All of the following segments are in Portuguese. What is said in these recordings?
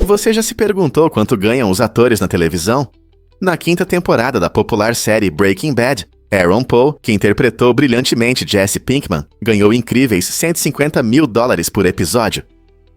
Você já se perguntou quanto ganham os atores na televisão? Na quinta temporada da popular série Breaking Bad, Aaron Paul, que interpretou brilhantemente Jesse Pinkman, ganhou incríveis $150 mil por episódio.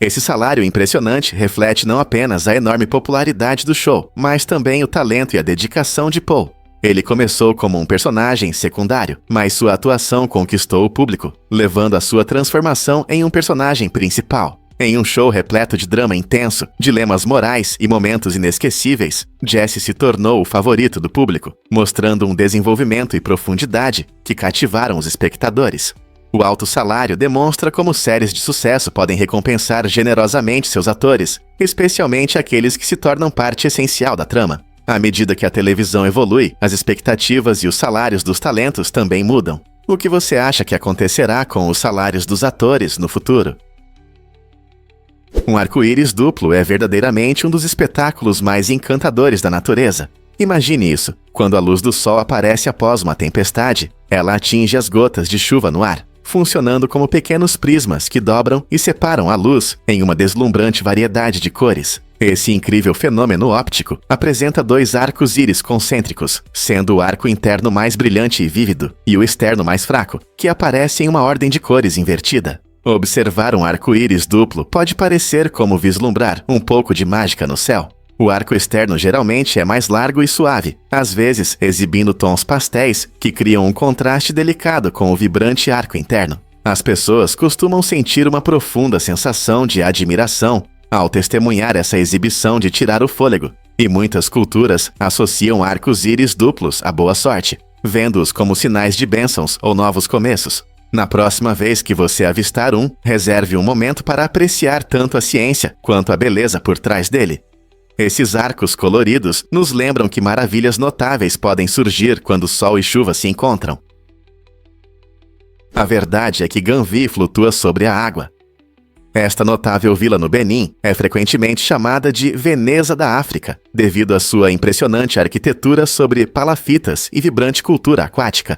Esse salário impressionante reflete não apenas a enorme popularidade do show, mas também o talento e a dedicação de Paul. Ele começou como um personagem secundário, mas sua atuação conquistou o público, levando a sua transformação em um personagem principal. Em um show repleto de drama intenso, dilemas morais e momentos inesquecíveis, Jesse se tornou o favorito do público, mostrando um desenvolvimento e profundidade que cativaram os espectadores. O alto salário demonstra como séries de sucesso podem recompensar generosamente seus atores, especialmente aqueles que se tornam parte essencial da trama. À medida que a televisão evolui, as expectativas e os salários dos talentos também mudam. O que você acha que acontecerá com os salários dos atores no futuro? Um arco-íris duplo é verdadeiramente um dos espetáculos mais encantadores da natureza. Imagine isso. Quando a luz do sol aparece após uma tempestade, ela atinge as gotas de chuva no ar, funcionando como pequenos prismas que dobram e separam a luz em uma deslumbrante variedade de cores. Esse incrível fenômeno óptico apresenta dois arcos-íris concêntricos, sendo o arco interno mais brilhante e vívido e o externo mais fraco, que aparece em uma ordem de cores invertida. Observar um arco-íris duplo pode parecer como vislumbrar um pouco de mágica no céu. O arco externo geralmente é mais largo e suave, às vezes exibindo tons pastéis que criam um contraste delicado com o vibrante arco interno. As pessoas costumam sentir uma profunda sensação de admiração ao testemunhar essa exibição de tirar o fôlego, e muitas culturas associam arcos-íris duplos à boa sorte, vendo-os como sinais de bênçãos ou novos começos. Na próxima vez que você avistar um, reserve um momento para apreciar tanto a ciência quanto a beleza por trás dele. Esses arcos coloridos nos lembram que maravilhas notáveis podem surgir quando sol e chuva se encontram. A verdade é que Ganvi flutua sobre a água. Esta notável vila no Benin é frequentemente chamada de Veneza da África, devido à sua impressionante arquitetura sobre palafitas e vibrante cultura aquática.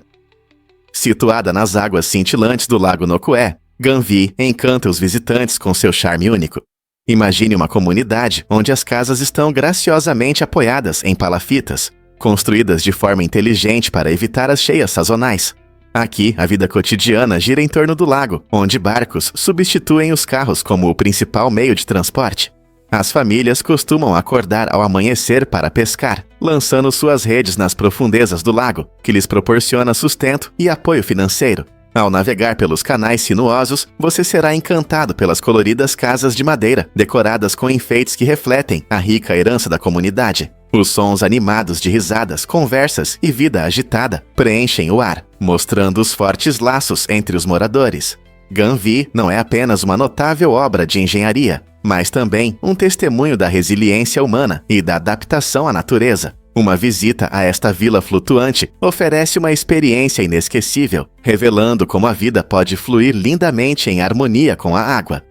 Situada nas águas cintilantes do Lago Nokué, Ganvi encanta os visitantes com seu charme único. Imagine uma comunidade onde as casas estão graciosamente apoiadas em palafitas, construídas de forma inteligente para evitar as cheias sazonais. Aqui, a vida cotidiana gira em torno do lago, onde barcos substituem os carros como o principal meio de transporte. As famílias costumam acordar ao amanhecer para pescar, lançando suas redes nas profundezas do lago, que lhes proporciona sustento e apoio financeiro. Ao navegar pelos canais sinuosos, você será encantado pelas coloridas casas de madeira, decoradas com enfeites que refletem a rica herança da comunidade. Os sons animados de risadas, conversas e vida agitada preenchem o ar, mostrando os fortes laços entre os moradores. Ganvi não é apenas uma notável obra de engenharia, mas também um testemunho da resiliência humana e da adaptação à natureza. Uma visita a esta vila flutuante oferece uma experiência inesquecível, revelando como a vida pode fluir lindamente em harmonia com a água.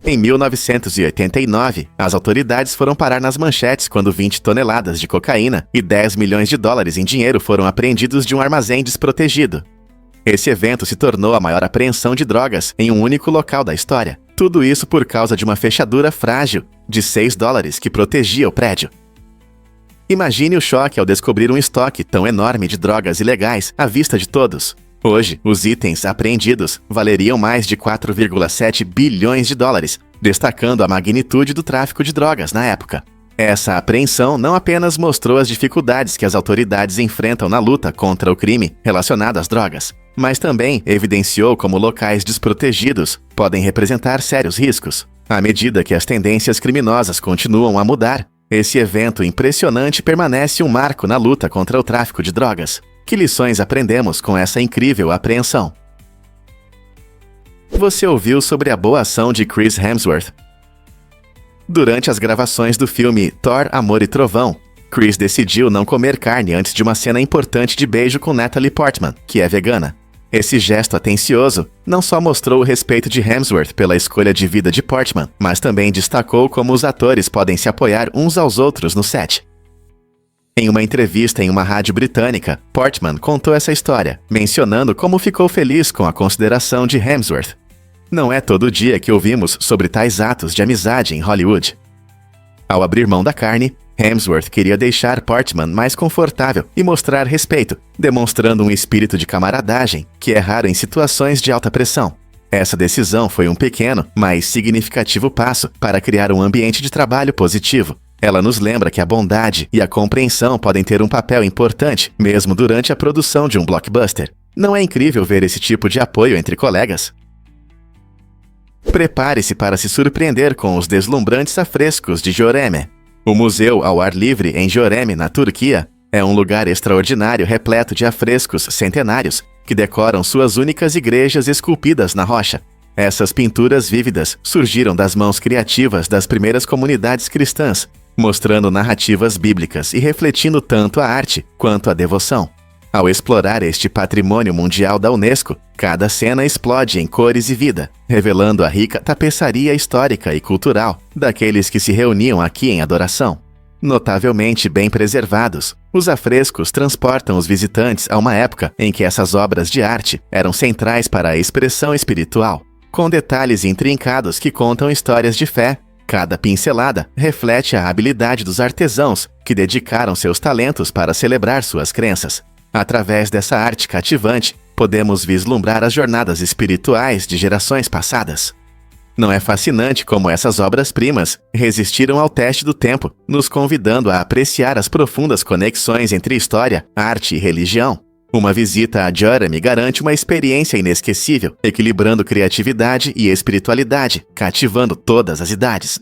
Em 1989, as autoridades foram parar nas manchetes quando 20 toneladas de cocaína e $10 milhões em dinheiro foram apreendidos de um armazém desprotegido. Esse evento se tornou a maior apreensão de drogas em um único local da história. Tudo isso por causa de uma fechadura frágil de $6 que protegia o prédio. Imagine o choque ao descobrir um estoque tão enorme de drogas ilegais à vista de todos. Hoje, os itens apreendidos valeriam mais de $4,7 bilhões, destacando a magnitude do tráfico de drogas na época. Essa apreensão não apenas mostrou as dificuldades que as autoridades enfrentam na luta contra o crime relacionado às drogas, mas também evidenciou como locais desprotegidos podem representar sérios riscos. À medida que as tendências criminosas continuam a mudar, esse evento impressionante permanece um marco na luta contra o tráfico de drogas. Que lições aprendemos com essa incrível apreensão? Você ouviu sobre a boa ação de Chris Hemsworth? Durante as gravações do filme Thor, Amor e Trovão, Chris decidiu não comer carne antes de uma cena importante de beijo com Natalie Portman, que é vegana. Esse gesto atencioso não só mostrou o respeito de Hemsworth pela escolha de vida de Portman, mas também destacou como os atores podem se apoiar uns aos outros no set. Em uma entrevista em uma rádio britânica, Portman contou essa história, mencionando como ficou feliz com a consideração de Hemsworth. Não é todo dia que ouvimos sobre tais atos de amizade em Hollywood. Ao abrir mão da carne, Hemsworth queria deixar Portman mais confortável e mostrar respeito, demonstrando um espírito de camaradagem que é raro em situações de alta pressão. Essa decisão foi um pequeno, mas significativo passo para criar um ambiente de trabalho positivo. Ela nos lembra que a bondade e a compreensão podem ter um papel importante, mesmo durante a produção de um blockbuster. Não é incrível ver esse tipo de apoio entre colegas? Prepare-se para se surpreender com os deslumbrantes afrescos de Göreme. O museu ao ar livre em Göreme, na Turquia, é um lugar extraordinário repleto de afrescos centenários que decoram suas únicas igrejas esculpidas na rocha. Essas pinturas vívidas surgiram das mãos criativas das primeiras comunidades cristãs, mostrando narrativas bíblicas e refletindo tanto a arte quanto a devoção. Ao explorar este patrimônio mundial da Unesco, cada cena explode em cores e vida, revelando a rica tapeçaria histórica e cultural daqueles que se reuniam aqui em adoração. Notavelmente bem preservados, os afrescos transportam os visitantes a uma época em que essas obras de arte eram centrais para a expressão espiritual, com detalhes intrincados que contam histórias de fé. Cada pincelada reflete a habilidade dos artesãos que dedicaram seus talentos para celebrar suas crenças. Através dessa arte cativante, podemos vislumbrar as jornadas espirituais de gerações passadas. Não é fascinante como essas obras-primas resistiram ao teste do tempo, nos convidando a apreciar as profundas conexões entre história, arte e religião? Uma visita a Göreme garante uma experiência inesquecível, equilibrando criatividade e espiritualidade, cativando todas as idades.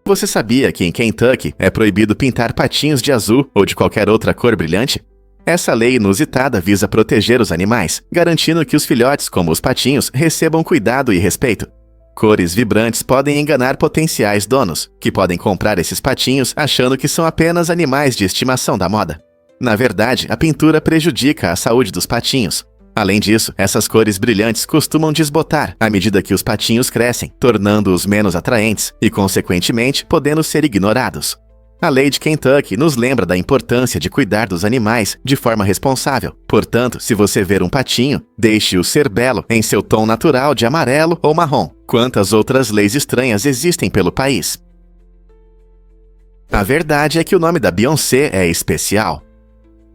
Você sabia que em Kentucky é proibido pintar patinhos de azul ou de qualquer outra cor brilhante? Essa lei inusitada visa proteger os animais, garantindo que os filhotes, como os patinhos, recebam cuidado e respeito. Cores vibrantes podem enganar potenciais donos, que podem comprar esses patinhos achando que são apenas animais de estimação da moda. Na verdade, a pintura prejudica a saúde dos patinhos. Além disso, essas cores brilhantes costumam desbotar à medida que os patinhos crescem, tornando-os menos atraentes e, consequentemente, podendo ser ignorados. A lei de Kentucky nos lembra da importância de cuidar dos animais de forma responsável. Portanto, se você ver um patinho, deixe-o ser belo em seu tom natural de amarelo ou marrom. Quantas outras leis estranhas existem pelo país? A verdade é que o nome da Beyoncé é especial.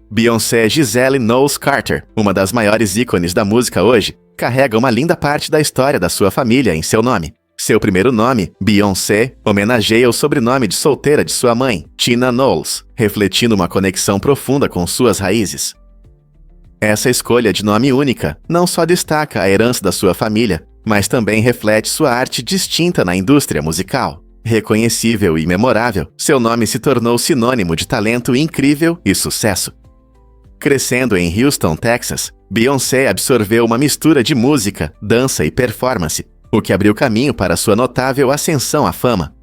Beyoncé Giselle Knowles Carter, uma das maiores ícones da música hoje, carrega uma linda parte da história da sua família em seu nome. Seu primeiro nome, Beyoncé, homenageia o sobrenome de solteira de sua mãe, Tina Knowles, refletindo uma conexão profunda com suas raízes. Essa escolha de nome única não só destaca a herança da sua família, mas também reflete sua arte distinta na indústria musical. Reconhecível e memorável, seu nome se tornou sinônimo de talento incrível e sucesso. Crescendo em Houston, Texas, Beyoncé absorveu uma mistura de música, dança e performance, o que abriu caminho para sua notável ascensão à fama.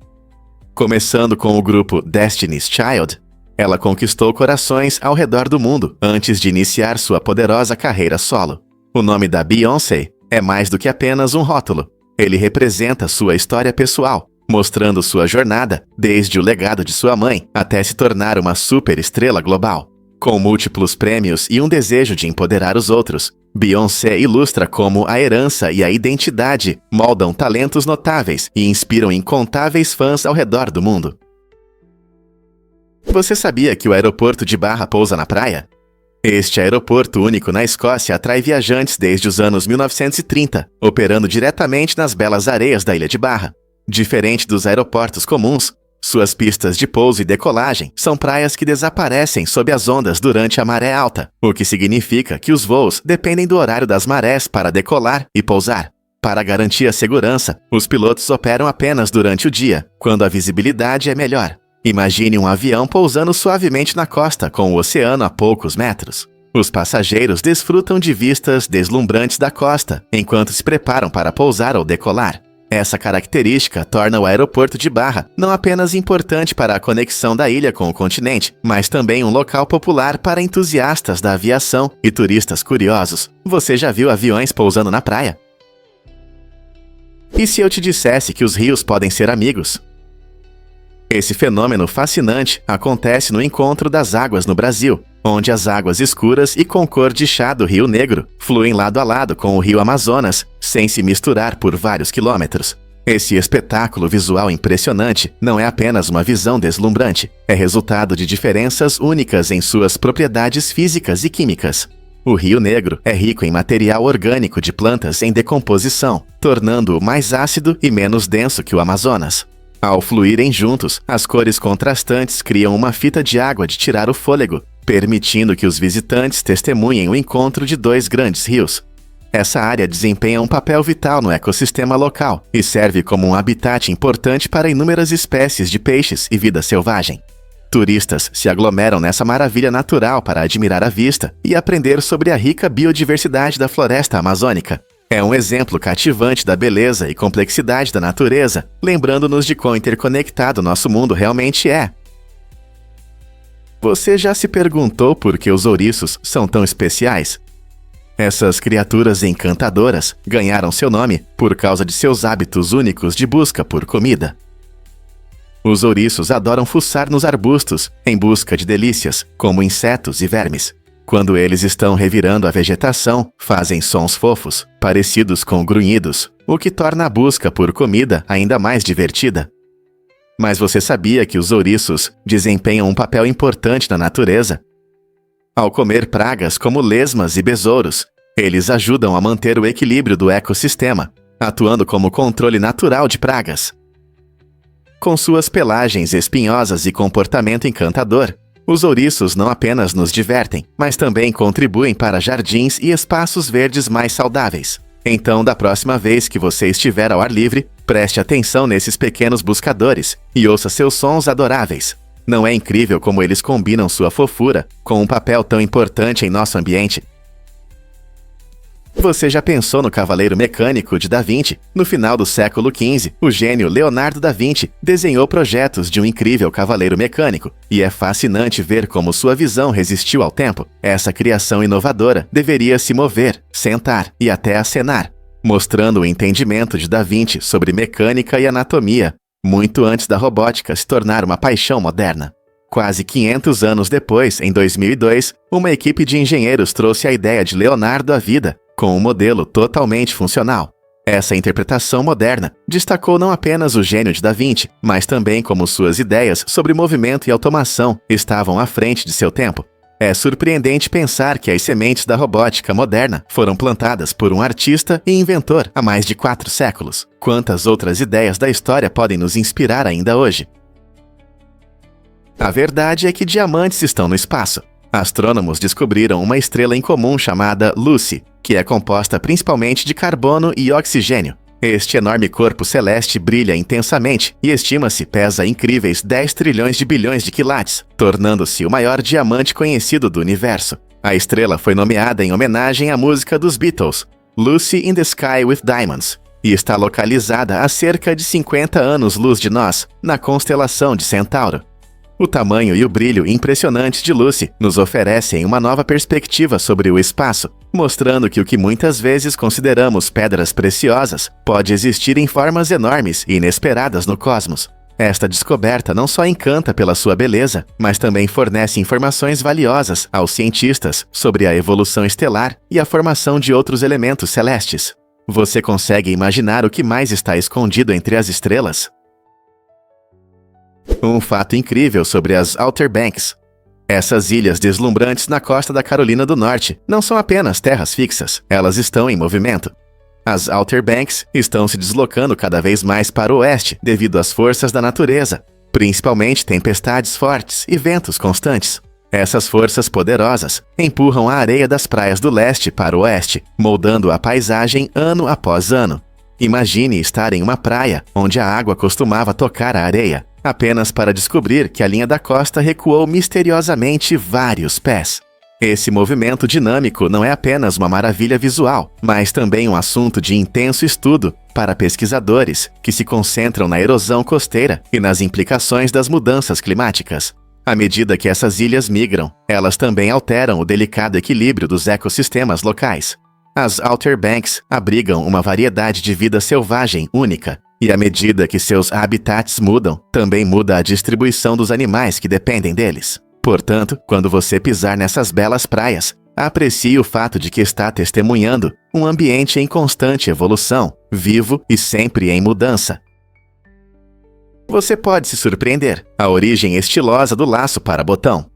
Começando com o grupo Destiny's Child, ela conquistou corações ao redor do mundo antes de iniciar sua poderosa carreira solo. O nome da Beyoncé é mais do que apenas um rótulo. Ele representa sua história pessoal, mostrando sua jornada desde o legado de sua mãe até se tornar uma superestrela global. Com múltiplos prêmios e um desejo de empoderar os outros, Beyoncé ilustra como a herança e a identidade moldam talentos notáveis e inspiram incontáveis fãs ao redor do mundo. Você sabia que o aeroporto de Barra pousa na praia? Este aeroporto único na Escócia atrai viajantes desde os anos 1930, operando diretamente nas belas areias da ilha de Barra. Diferente dos aeroportos comuns, suas pistas de pouso e decolagem são praias que desaparecem sob as ondas durante a maré alta, o que significa que os voos dependem do horário das marés para decolar e pousar. Para garantir a segurança, os pilotos operam apenas durante o dia, quando a visibilidade é melhor. Imagine um avião pousando suavemente na costa com o oceano a poucos metros. Os passageiros desfrutam de vistas deslumbrantes da costa, enquanto se preparam para pousar ou decolar. Essa característica torna o aeroporto de Barra não apenas importante para a conexão da ilha com o continente, mas também um local popular para entusiastas da aviação e turistas curiosos. Você já viu aviões pousando na praia? E se eu te dissesse que os rios podem ser amigos? Esse fenômeno fascinante acontece no encontro das águas no Brasil. onde as águas escuras e com cor de chá do Rio Negro fluem lado a lado com o Rio Amazonas, sem se misturar por vários quilômetros. Esse espetáculo visual impressionante não é apenas uma visão deslumbrante, é resultado de diferenças únicas em suas propriedades físicas e químicas. O Rio Negro é rico em material orgânico de plantas em decomposição, tornando-o mais ácido e menos denso que o Amazonas. Ao fluírem juntos, as cores contrastantes criam uma fita de água de tirar o fôlego, permitindo que os visitantes testemunhem o encontro de dois grandes rios. Essa área desempenha um papel vital no ecossistema local e serve como um habitat importante para inúmeras espécies de peixes e vida selvagem. Turistas se aglomeram nessa maravilha natural para admirar a vista e aprender sobre a rica biodiversidade da floresta amazônica. É um exemplo cativante da beleza e complexidade da natureza, lembrando-nos de quão interconectado nosso mundo realmente é. Você já se perguntou por que os ouriços são tão especiais? Essas criaturas encantadoras ganharam seu nome por causa de seus hábitos únicos de busca por comida. Os ouriços adoram fuçar nos arbustos em busca de delícias, como insetos e vermes. Quando eles estão revirando a vegetação, fazem sons fofos, parecidos com grunhidos, o que torna a busca por comida ainda mais divertida. Mas você sabia que os ouriços desempenham um papel importante na natureza? Ao comer pragas como lesmas e besouros, eles ajudam a manter o equilíbrio do ecossistema, atuando como controle natural de pragas. Com suas pelagens espinhosas e comportamento encantador, os ouriços não apenas nos divertem, mas também contribuem para jardins e espaços verdes mais saudáveis. Então, da próxima vez que você estiver ao ar livre, preste atenção nesses pequenos buscadores e ouça seus sons adoráveis. Não é incrível como eles combinam sua fofura com um papel tão importante em nosso ambiente? Você já pensou no Cavaleiro Mecânico de Da Vinci? No final do século XV, o gênio Leonardo da Vinci desenhou projetos de um incrível cavaleiro mecânico, e é fascinante ver como sua visão resistiu ao tempo. Essa criação inovadora deveria se mover, sentar e até acenar, mostrando o entendimento de Da Vinci sobre mecânica e anatomia, muito antes da robótica se tornar uma paixão moderna. Quase 500 anos depois, em 2002, uma equipe de engenheiros trouxe a ideia de Leonardo à vida, com um modelo totalmente funcional. Essa interpretação moderna destacou não apenas o gênio de Da Vinci, mas também como suas ideias sobre movimento e automação estavam à frente de seu tempo. É surpreendente pensar que as sementes da robótica moderna foram plantadas por um artista e inventor há mais de 4 séculos. Quantas outras ideias da história podem nos inspirar ainda hoje? A verdade é que diamantes estão no espaço. Astrônomos descobriram uma estrela incomum chamada Lucy, que é composta principalmente de carbono e oxigênio. Este enorme corpo celeste brilha intensamente e estima-se pesa incríveis 10 trilhões de bilhões de quilates, tornando-se o maior diamante conhecido do universo. A estrela foi nomeada em homenagem à música dos Beatles, Lucy in the Sky with Diamonds, e está localizada a cerca de 50 anos-luz de nós, na constelação de Centauro. O tamanho e o brilho impressionantes de Lucy nos oferecem uma nova perspectiva sobre o espaço, mostrando que o que muitas vezes consideramos pedras preciosas pode existir em formas enormes e inesperadas no cosmos. Esta descoberta não só encanta pela sua beleza, mas também fornece informações valiosas aos cientistas sobre a evolução estelar e a formação de outros elementos celestes. Você consegue imaginar o que mais está escondido entre as estrelas? Um fato incrível sobre as Outer Banks. Essas ilhas deslumbrantes na costa da Carolina do Norte não são apenas terras fixas, elas estão em movimento. As Outer Banks estão se deslocando cada vez mais para o oeste devido às forças da natureza, principalmente tempestades fortes e ventos constantes. Essas forças poderosas empurram a areia das praias do leste para o oeste, moldando a paisagem ano após ano. Imagine estar em uma praia onde a água costumava tocar a areia, apenas para descobrir que a linha da costa recuou misteriosamente vários pés. Esse movimento dinâmico não é apenas uma maravilha visual, mas também um assunto de intenso estudo para pesquisadores que se concentram na erosão costeira e nas implicações das mudanças climáticas. À medida que essas ilhas migram, elas também alteram o delicado equilíbrio dos ecossistemas locais. As Outer Banks abrigam uma variedade de vida selvagem única, e à medida que seus habitats mudam, também muda a distribuição dos animais que dependem deles. Portanto, quando você pisar nessas belas praias, aprecie o fato de que está testemunhando um ambiente em constante evolução, vivo e sempre em mudança. Você pode se surpreender: a origem estilosa do laço para botão.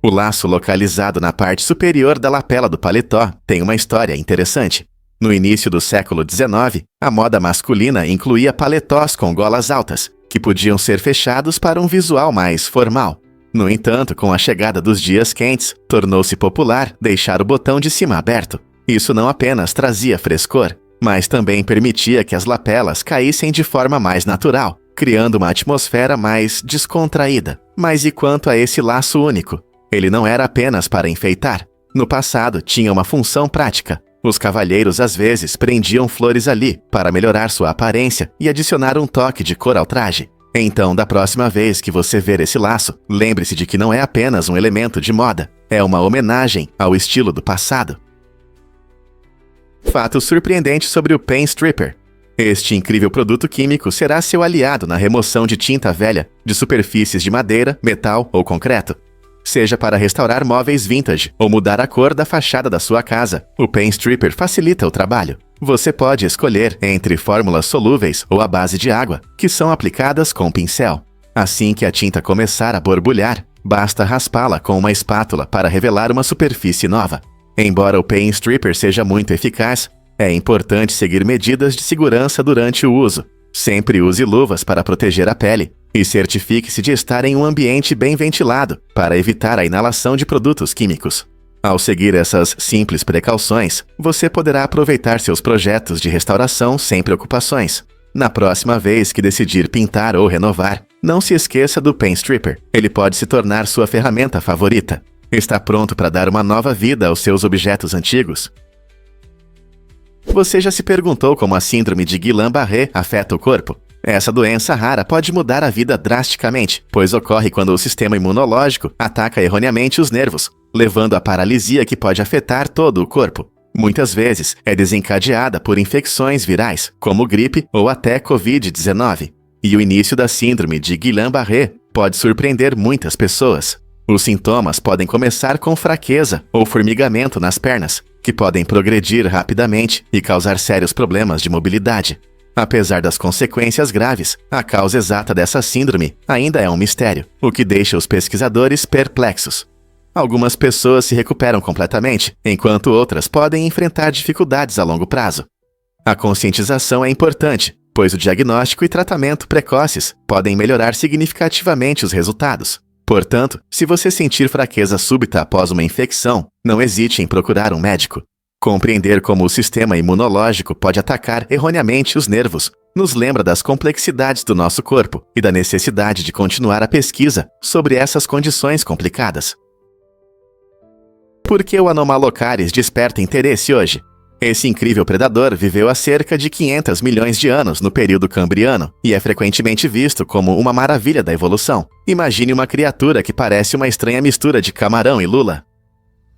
O laço localizado na parte superior da lapela do paletó tem uma história interessante. No início do século XIX, a moda masculina incluía paletós com golas altas, que podiam ser fechados para um visual mais formal. No entanto, com a chegada dos dias quentes, tornou-se popular deixar o botão de cima aberto. Isso não apenas trazia frescor, mas também permitia que as lapelas caíssem de forma mais natural, criando uma atmosfera mais descontraída. Mas e quanto a esse laço único? Ele não era apenas para enfeitar. No passado, tinha uma função prática. Os cavalheiros às vezes prendiam flores ali para melhorar sua aparência e adicionar um toque de cor ao traje. Então, da próxima vez que você ver esse laço, lembre-se de que não é apenas um elemento de moda, é uma homenagem ao estilo do passado. Fato surpreendente sobre o Pen Stripper. Este incrível produto químico será seu aliado na remoção de tinta velha de superfícies de madeira, metal ou concreto. Seja para restaurar móveis vintage ou mudar a cor da fachada da sua casa, o Pen Stripper facilita o trabalho. Você pode escolher entre fórmulas solúveis ou à base de água, que são aplicadas com pincel. Assim que a tinta começar a borbulhar, basta raspá-la com uma espátula para revelar uma superfície nova. Embora o Pen Stripper seja muito eficaz, é importante seguir medidas de segurança durante o uso. Sempre use luvas para proteger a pele e certifique-se de estar em um ambiente bem ventilado para evitar a inalação de produtos químicos. Ao seguir essas simples precauções, você poderá aproveitar seus projetos de restauração sem preocupações. Na próxima vez que decidir pintar ou renovar, não se esqueça do Pen Stripper. Ele pode se tornar sua ferramenta favorita. Está pronto para dar uma nova vida aos seus objetos antigos? Você já se perguntou como a síndrome de Guillain-Barré afeta o corpo? Essa doença rara pode mudar a vida drasticamente, pois ocorre quando o sistema imunológico ataca erroneamente os nervos, levando à paralisia que pode afetar todo o corpo. Muitas vezes é desencadeada por infecções virais, como gripe ou até Covid-19. E o início da síndrome de Guillain-Barré pode surpreender muitas pessoas. Os sintomas podem começar com fraqueza ou formigamento nas pernas, que podem progredir rapidamente e causar sérios problemas de mobilidade. Apesar das consequências graves, a causa exata dessa síndrome ainda é um mistério, o que deixa os pesquisadores perplexos. Algumas pessoas se recuperam completamente, enquanto outras podem enfrentar dificuldades a longo prazo. A conscientização é importante, pois o diagnóstico e tratamento precoces podem melhorar significativamente os resultados. Portanto, se você sentir fraqueza súbita após uma infecção, não hesite em procurar um médico. Compreender como o sistema imunológico pode atacar erroneamente os nervos nos lembra das complexidades do nosso corpo e da necessidade de continuar a pesquisa sobre essas condições complicadas. Por que o Anomalocaris desperta interesse hoje? Esse incrível predador viveu há cerca de 500 milhões de anos no período cambriano e é frequentemente visto como uma maravilha da evolução. Imagine uma criatura que parece uma estranha mistura de camarão e lula.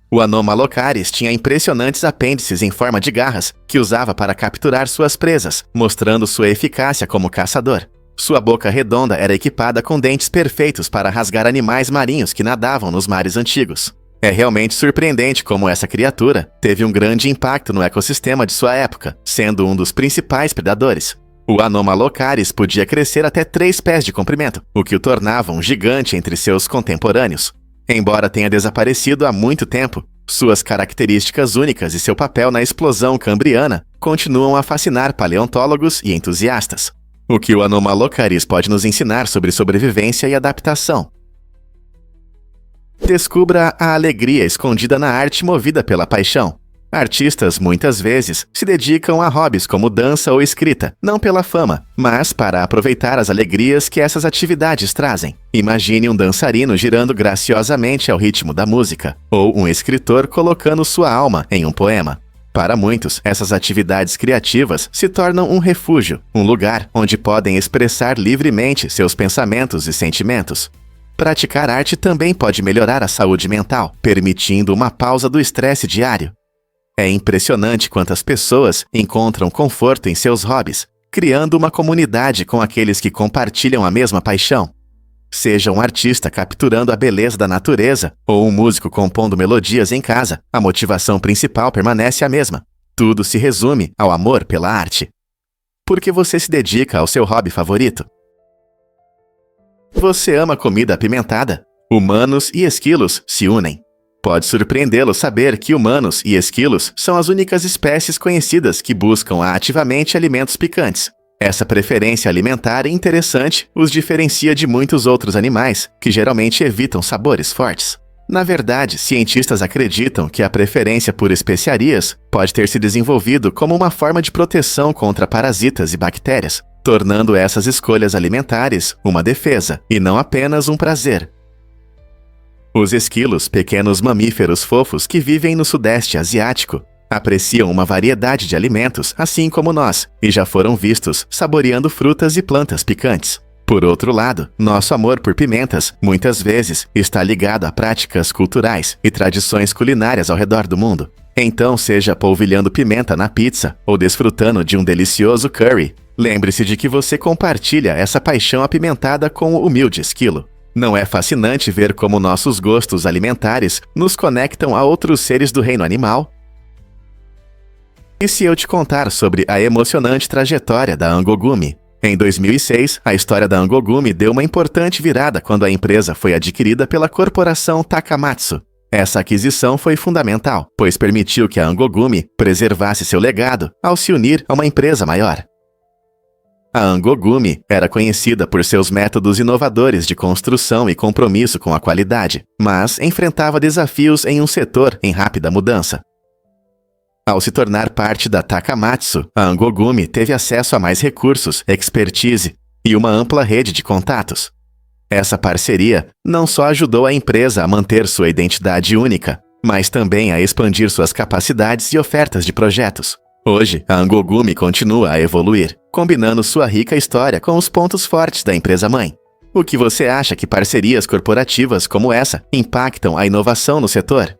O Anomalocaris tinha impressionantes apêndices em forma de garras que usava para capturar suas presas, mostrando sua eficácia como caçador. Sua boca redonda era equipada com dentes perfeitos para rasgar animais marinhos que nadavam nos mares antigos. É realmente surpreendente como essa criatura teve um grande impacto no ecossistema de sua época, sendo um dos principais predadores. O Anomalocaris podia crescer até 3 pés de comprimento, o que o tornava um gigante entre seus contemporâneos. Embora tenha desaparecido há muito tempo, suas características únicas e seu papel na explosão cambriana continuam a fascinar paleontólogos e entusiastas. O que o Anomalocaris pode nos ensinar sobre sobrevivência e adaptação? Descubra a alegria escondida na arte movida pela paixão. Artistas, muitas vezes, se dedicam a hobbies como dança ou escrita, não pela fama, mas para aproveitar as alegrias que essas atividades trazem. Imagine um dançarino girando graciosamente ao ritmo da música, ou um escritor colocando sua alma em um poema. Para muitos, essas atividades criativas se tornam um refúgio, um lugar onde podem expressar livremente seus pensamentos e sentimentos. Praticar arte também pode melhorar a saúde mental, permitindo uma pausa do estresse diário. É impressionante quantas pessoas encontram conforto em seus hobbies, criando uma comunidade com aqueles que compartilham a mesma paixão. Seja um artista capturando a beleza da natureza ou um músico compondo melodias em casa, a motivação principal permanece a mesma. Tudo se resume ao amor pela arte. Por que você se dedica ao seu hobby favorito? Você ama comida apimentada? Humanos e esquilos se unem. Pode surpreendê-lo saber que humanos e esquilos são as únicas espécies conhecidas que buscam ativamente alimentos picantes. Essa preferência alimentar interessante os diferencia de muitos outros animais, que geralmente evitam sabores fortes. Na verdade, cientistas acreditam que a preferência por especiarias pode ter se desenvolvido como uma forma de proteção contra parasitas e bactérias, tornando essas escolhas alimentares uma defesa e não apenas um prazer. Os esquilos, pequenos mamíferos fofos que vivem no Sudeste Asiático, apreciam uma variedade de alimentos, assim como nós, e já foram vistos saboreando frutas e plantas picantes. Por outro lado, nosso amor por pimentas, muitas vezes, está ligado a práticas culturais e tradições culinárias ao redor do mundo. Então, seja polvilhando pimenta na pizza ou desfrutando de um delicioso curry, lembre-se de que você compartilha essa paixão apimentada com o humilde esquilo. Não é fascinante ver como nossos gostos alimentares nos conectam a outros seres do reino animal? E se eu te contar sobre a emocionante trajetória da Angogumi? Em 2006, a história da Angogumi deu uma importante virada quando a empresa foi adquirida pela corporação Takamatsu. Essa aquisição foi fundamental, pois permitiu que a Angogumi preservasse seu legado ao se unir a uma empresa maior. A Angogumi era conhecida por seus métodos inovadores de construção e compromisso com a qualidade, mas enfrentava desafios em um setor em rápida mudança. Ao se tornar parte da Takamatsu, a Angogumi teve acesso a mais recursos, expertise e uma ampla rede de contatos. Essa parceria não só ajudou a empresa a manter sua identidade única, mas também a expandir suas capacidades e ofertas de projetos. Hoje, a Angogumi continua a evoluir, combinando sua rica história com os pontos fortes da empresa-mãe. O que você acha que parcerias corporativas como essa impactam a inovação no setor?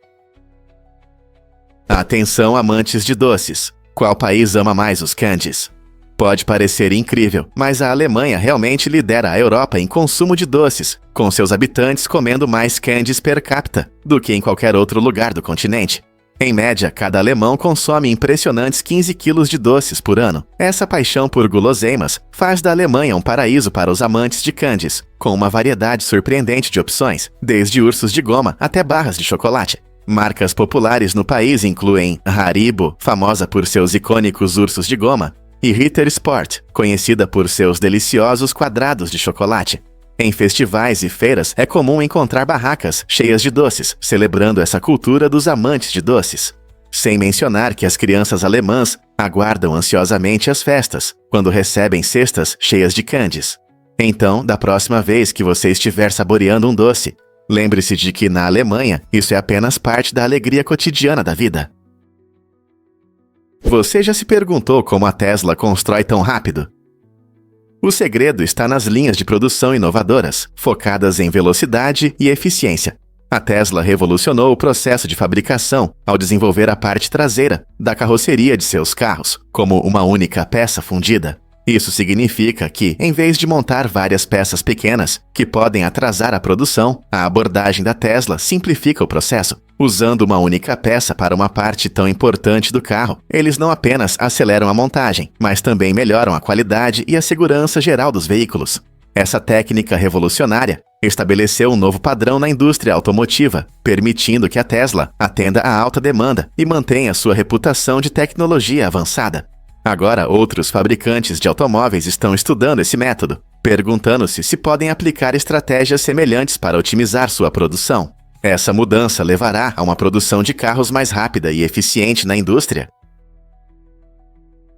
Atenção, amantes de doces! Qual país ama mais os candies? Pode parecer incrível, mas a Alemanha realmente lidera a Europa em consumo de doces, com seus habitantes comendo mais candies per capita do que em qualquer outro lugar do continente. Em média, cada alemão consome impressionantes 15 quilos de doces por ano. Essa paixão por guloseimas faz da Alemanha um paraíso para os amantes de candies, com uma variedade surpreendente de opções, desde ursos de goma até barras de chocolate. Marcas populares no país incluem Haribo, famosa por seus icônicos ursos de goma, e Ritter Sport, conhecida por seus deliciosos quadrados de chocolate. Em festivais e feiras é comum encontrar barracas cheias de doces, celebrando essa cultura dos amantes de doces. Sem mencionar que as crianças alemãs aguardam ansiosamente as festas, quando recebem cestas cheias de candies. Então, da próxima vez que você estiver saboreando um doce, lembre-se de que na Alemanha isso é apenas parte da alegria cotidiana da vida. Você já se perguntou como a Tesla constrói tão rápido? O segredo está nas linhas de produção inovadoras, focadas em velocidade e eficiência. A Tesla revolucionou o processo de fabricação ao desenvolver a parte traseira da carroceria de seus carros, como uma única peça fundida. Isso significa que, em vez de montar várias peças pequenas que podem atrasar a produção, a abordagem da Tesla simplifica o processo. Usando uma única peça para uma parte tão importante do carro, eles não apenas aceleram a montagem, mas também melhoram a qualidade e a segurança geral dos veículos. Essa técnica revolucionária estabeleceu um novo padrão na indústria automotiva, permitindo que a Tesla atenda à alta demanda e mantenha sua reputação de tecnologia avançada. Agora, outros fabricantes de automóveis estão estudando esse método, perguntando-se se podem aplicar estratégias semelhantes para otimizar sua produção. Essa mudança levará a uma produção de carros mais rápida e eficiente na indústria.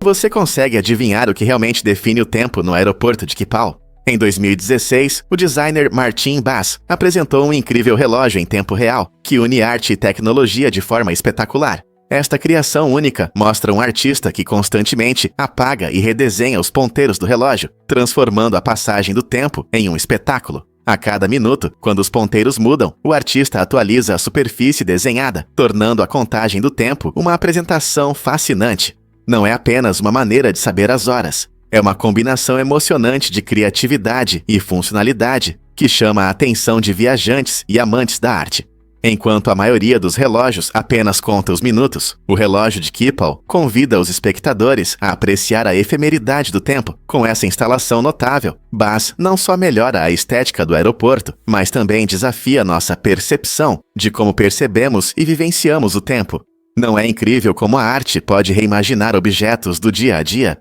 Você consegue adivinhar o que realmente define o tempo no aeroporto de Schiphol? Em 2016, o designer Martin Bass apresentou um incrível relógio em tempo real, que une arte e tecnologia de forma espetacular. Esta criação única mostra um artista que constantemente apaga e redesenha os ponteiros do relógio, transformando a passagem do tempo em um espetáculo. A cada minuto, quando os ponteiros mudam, o artista atualiza a superfície desenhada, tornando a contagem do tempo uma apresentação fascinante. Não é apenas uma maneira de saber as horas. É uma combinação emocionante de criatividade e funcionalidade que chama a atenção de viajantes e amantes da arte. Enquanto a maioria dos relógios apenas conta os minutos, o relógio de Keppel convida os espectadores a apreciar a efemeridade do tempo. Com essa instalação notável, Bass não só melhora a estética do aeroporto, mas também desafia nossa percepção de como percebemos e vivenciamos o tempo. Não é incrível como a arte pode reimaginar objetos do dia a dia?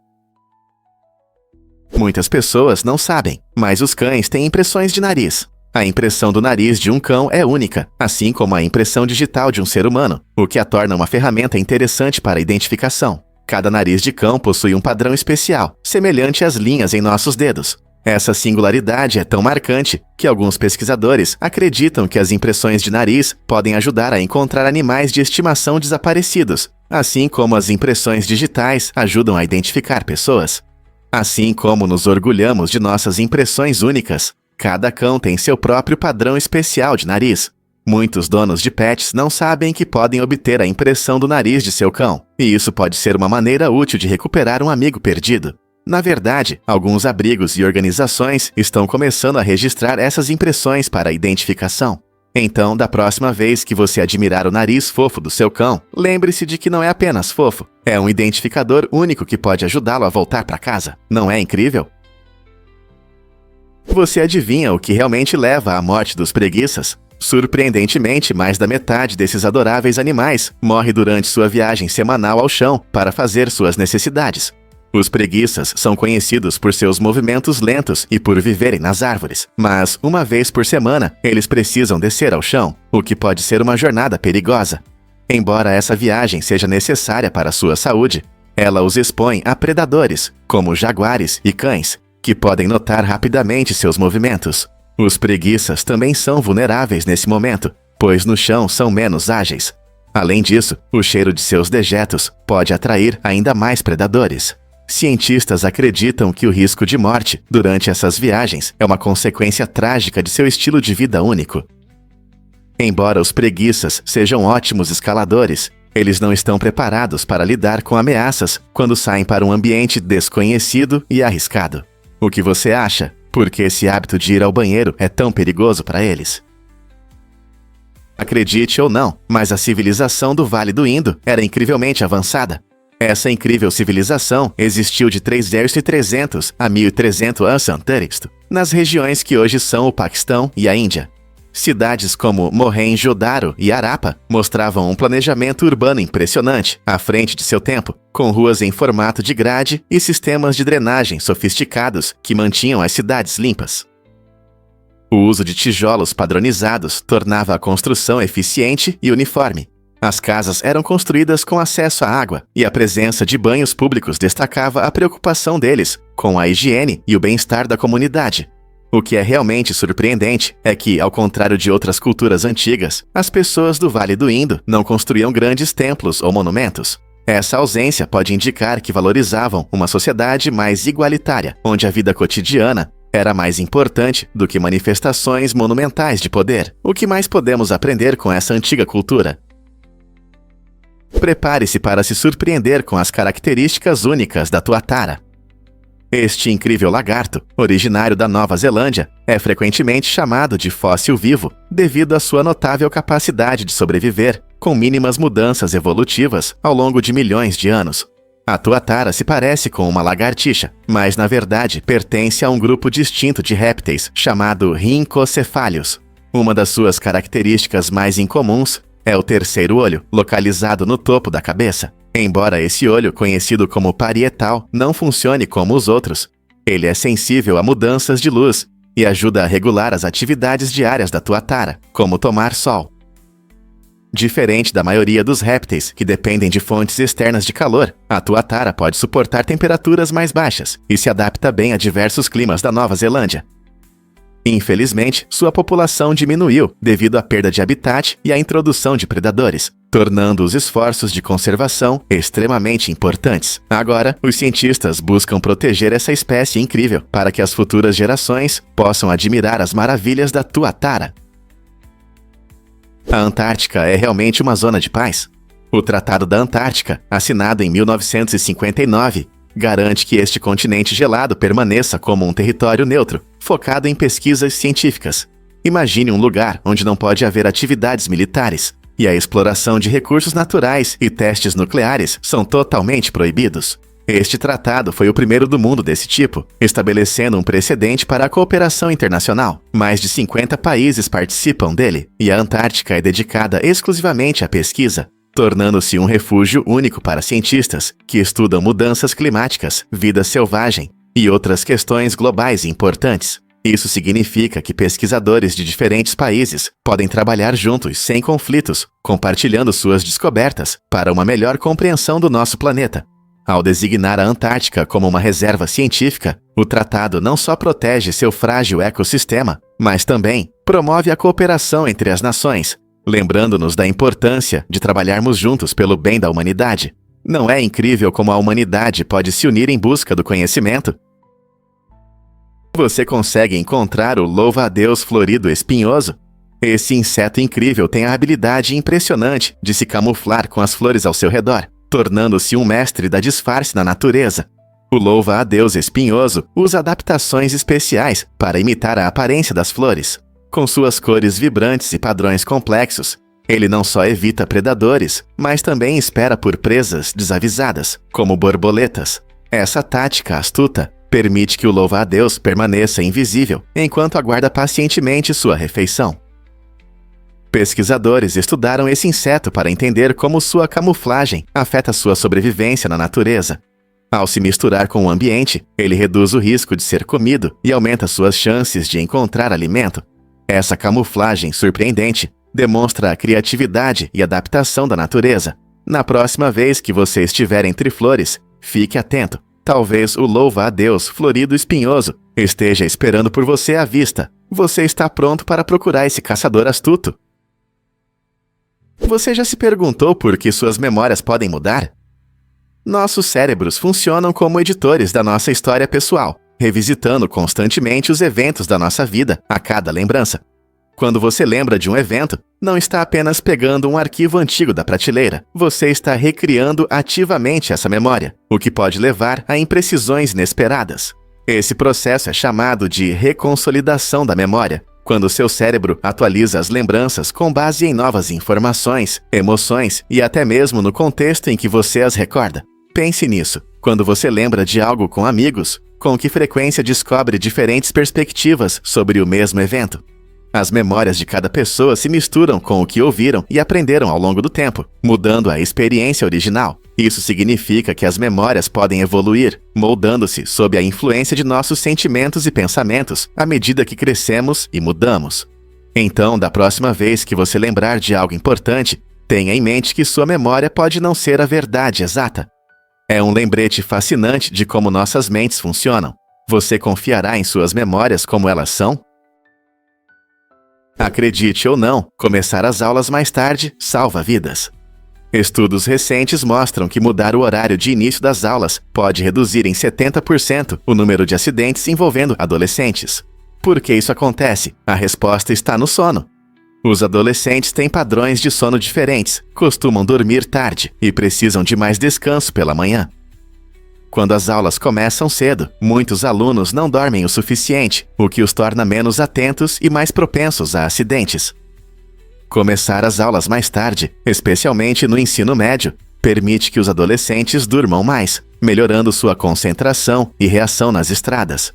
Muitas pessoas não sabem, mas os cães têm impressões de nariz. A impressão do nariz de um cão é única, assim como a impressão digital de um ser humano, o que a torna uma ferramenta interessante para a identificação. Cada nariz de cão possui um padrão especial, semelhante às linhas em nossos dedos. Essa singularidade é tão marcante que alguns pesquisadores acreditam que as impressões de nariz podem ajudar a encontrar animais de estimação desaparecidos, assim como as impressões digitais ajudam a identificar pessoas. Assim como nos orgulhamos de nossas impressões únicas, cada cão tem seu próprio padrão especial de nariz. Muitos donos de pets não sabem que podem obter a impressão do nariz de seu cão, e isso pode ser uma maneira útil de recuperar um amigo perdido. Na verdade, alguns abrigos e organizações estão começando a registrar essas impressões para identificação. Então, da próxima vez que você admirar o nariz fofo do seu cão, lembre-se de que não é apenas fofo, é um identificador único que pode ajudá-lo a voltar para casa. Não é incrível? Você adivinha o que realmente leva à morte dos preguiças? Surpreendentemente, mais da metade desses adoráveis animais morre durante sua viagem semanal ao chão para fazer suas necessidades. Os preguiças são conhecidos por seus movimentos lentos e por viverem nas árvores, mas uma vez por semana eles precisam descer ao chão, o que pode ser uma jornada perigosa. Embora essa viagem seja necessária para a sua saúde, ela os expõe a predadores, como jaguares e cães, que podem notar rapidamente seus movimentos. Os preguiças também são vulneráveis nesse momento, pois no chão são menos ágeis. Além disso, o cheiro de seus dejetos pode atrair ainda mais predadores. Cientistas acreditam que o risco de morte durante essas viagens é uma consequência trágica de seu estilo de vida único. Embora os preguiças sejam ótimos escaladores, eles não estão preparados para lidar com ameaças quando saem para um ambiente desconhecido e arriscado. O que você acha? Por que esse hábito de ir ao banheiro é tão perigoso para eles? Acredite ou não, mas a civilização do Vale do Indo era incrivelmente avançada. Essa incrível civilização existiu de 3300 a 1300 a.C., nas regiões que hoje são o Paquistão e a Índia. Cidades como Mohenjo-Daro e Harappa mostravam um planejamento urbano impressionante, à frente de seu tempo, com ruas em formato de grade e sistemas de drenagem sofisticados que mantinham as cidades limpas. O uso de tijolos padronizados tornava a construção eficiente e uniforme. As casas eram construídas com acesso à água, e a presença de banhos públicos destacava a preocupação deles com a higiene e o bem-estar da comunidade. O que é realmente surpreendente é que, ao contrário de outras culturas antigas, as pessoas do Vale do Indo não construíam grandes templos ou monumentos. Essa ausência pode indicar que valorizavam uma sociedade mais igualitária, onde a vida cotidiana era mais importante do que manifestações monumentais de poder. O que mais podemos aprender com essa antiga cultura? Prepare-se para se surpreender com as características únicas da tuatara. Este incrível lagarto, originário da Nova Zelândia, é frequentemente chamado de fóssil vivo devido à sua notável capacidade de sobreviver, com mínimas mudanças evolutivas ao longo de milhões de anos. A tuatara se parece com uma lagartixa, mas na verdade pertence a um grupo distinto de répteis chamado Rhynchocephalius. Uma das suas características mais incomuns é o terceiro olho, localizado no topo da cabeça. Embora esse olho, conhecido como parietal, não funcione como os outros, ele é sensível a mudanças de luz e ajuda a regular as atividades diárias da tuatara, como tomar sol. Diferente da maioria dos répteis, que dependem de fontes externas de calor, a tuatara pode suportar temperaturas mais baixas e se adapta bem a diversos climas da Nova Zelândia. Infelizmente, sua população diminuiu devido à perda de habitat e à introdução de predadores, tornando os esforços de conservação extremamente importantes. Agora, os cientistas buscam proteger essa espécie incrível para que as futuras gerações possam admirar as maravilhas da tuatara. A Antártica é realmente uma zona de paz? O Tratado da Antártica, assinado em 1959, garante que este continente gelado permaneça como um território neutro, focado em pesquisas científicas. Imagine um lugar onde não pode haver atividades militares, e a exploração de recursos naturais e testes nucleares são totalmente proibidos. Este tratado foi o primeiro do mundo desse tipo, estabelecendo um precedente para a cooperação internacional. Mais de 50 países participam dele, e a Antártica é dedicada exclusivamente à pesquisa, tornando-se um refúgio único para cientistas que estudam mudanças climáticas, vida selvagem e outras questões globais importantes. Isso significa que pesquisadores de diferentes países podem trabalhar juntos sem conflitos, compartilhando suas descobertas para uma melhor compreensão do nosso planeta. Ao designar a Antártica como uma reserva científica, o tratado não só protege seu frágil ecossistema, mas também promove a cooperação entre as nações, lembrando-nos da importância de trabalharmos juntos pelo bem da humanidade. Não é incrível como a humanidade pode se unir em busca do conhecimento? Você consegue encontrar o louva-a-Deus florido espinhoso? Esse inseto incrível tem a habilidade impressionante de se camuflar com as flores ao seu redor, tornando-se um mestre da disfarce na natureza. O louva-a-Deus espinhoso usa adaptações especiais para imitar a aparência das flores. Com suas cores vibrantes e padrões complexos, ele não só evita predadores, mas também espera por presas desavisadas, como borboletas. Essa tática astuta permite que o louva-a-Deus permaneça invisível enquanto aguarda pacientemente sua refeição. Pesquisadores estudaram esse inseto para entender como sua camuflagem afeta sua sobrevivência na natureza. Ao se misturar com o ambiente, ele reduz o risco de ser comido e aumenta suas chances de encontrar alimento. Essa camuflagem surpreendente demonstra a criatividade e adaptação da natureza. Na próxima vez que você estiver entre flores, fique atento. Talvez o louva-a-Deus florido espinhoso esteja esperando por você à vista. Você está pronto para procurar esse caçador astuto? Você já se perguntou por que suas memórias podem mudar? Nossos cérebros funcionam como editores da nossa história pessoal, revisitando constantemente os eventos da nossa vida a cada lembrança. Quando você lembra de um evento, não está apenas pegando um arquivo antigo da prateleira, você está recriando ativamente essa memória, o que pode levar a imprecisões inesperadas. Esse processo é chamado de reconsolidação da memória, quando seu cérebro atualiza as lembranças com base em novas informações, emoções e até mesmo no contexto em que você as recorda. Pense nisso. Quando você lembra de algo com amigos, com que frequência descobre diferentes perspectivas sobre o mesmo evento? As memórias de cada pessoa se misturam com o que ouviram e aprenderam ao longo do tempo, mudando a experiência original. Isso significa que as memórias podem evoluir, moldando-se sob a influência de nossos sentimentos e pensamentos à medida que crescemos e mudamos. Então, da próxima vez que você lembrar de algo importante, tenha em mente que sua memória pode não ser a verdade exata. É um lembrete fascinante de como nossas mentes funcionam. Você confiará em suas memórias como elas são? Acredite ou não, começar as aulas mais tarde salva vidas. Estudos recentes mostram que mudar o horário de início das aulas pode reduzir em 70% o número de acidentes envolvendo adolescentes. Por que isso acontece? A resposta está no sono. Os adolescentes têm padrões de sono diferentes, costumam dormir tarde e precisam de mais descanso pela manhã. Quando as aulas começam cedo, muitos alunos não dormem o suficiente, o que os torna menos atentos e mais propensos a acidentes. Começar as aulas mais tarde, especialmente no ensino médio, permite que os adolescentes durmam mais, melhorando sua concentração e reação nas estradas.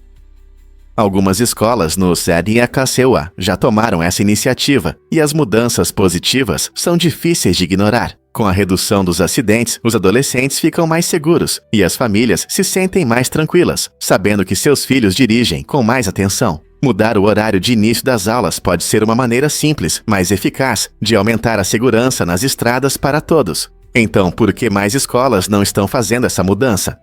Algumas escolas no Sadiakasewa já tomaram essa iniciativa e as mudanças positivas são difíceis de ignorar. Com a redução dos acidentes, os adolescentes ficam mais seguros e as famílias se sentem mais tranquilas, sabendo que seus filhos dirigem com mais atenção. Mudar o horário de início das aulas pode ser uma maneira simples, mas eficaz, de aumentar a segurança nas estradas para todos. Então, por que mais escolas não estão fazendo essa mudança?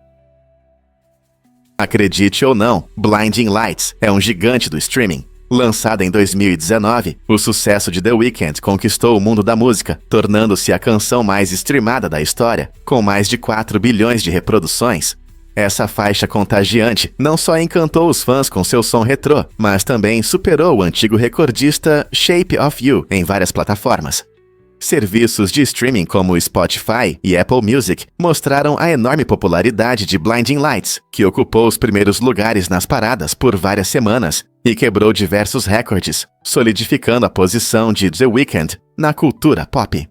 Acredite ou não, Blinding Lights é um gigante do streaming. Lançada em 2019, o sucesso de The Weeknd conquistou o mundo da música, tornando-se a canção mais streamada da história, com mais de 4 bilhões de reproduções. Essa faixa contagiante não só encantou os fãs com seu som retrô, mas também superou o antigo recordista Shape of You em várias plataformas. Serviços de streaming como o Spotify e Apple Music mostraram a enorme popularidade de Blinding Lights, que ocupou os primeiros lugares nas paradas por várias semanas e quebrou diversos recordes, solidificando a posição de The Weeknd na cultura pop.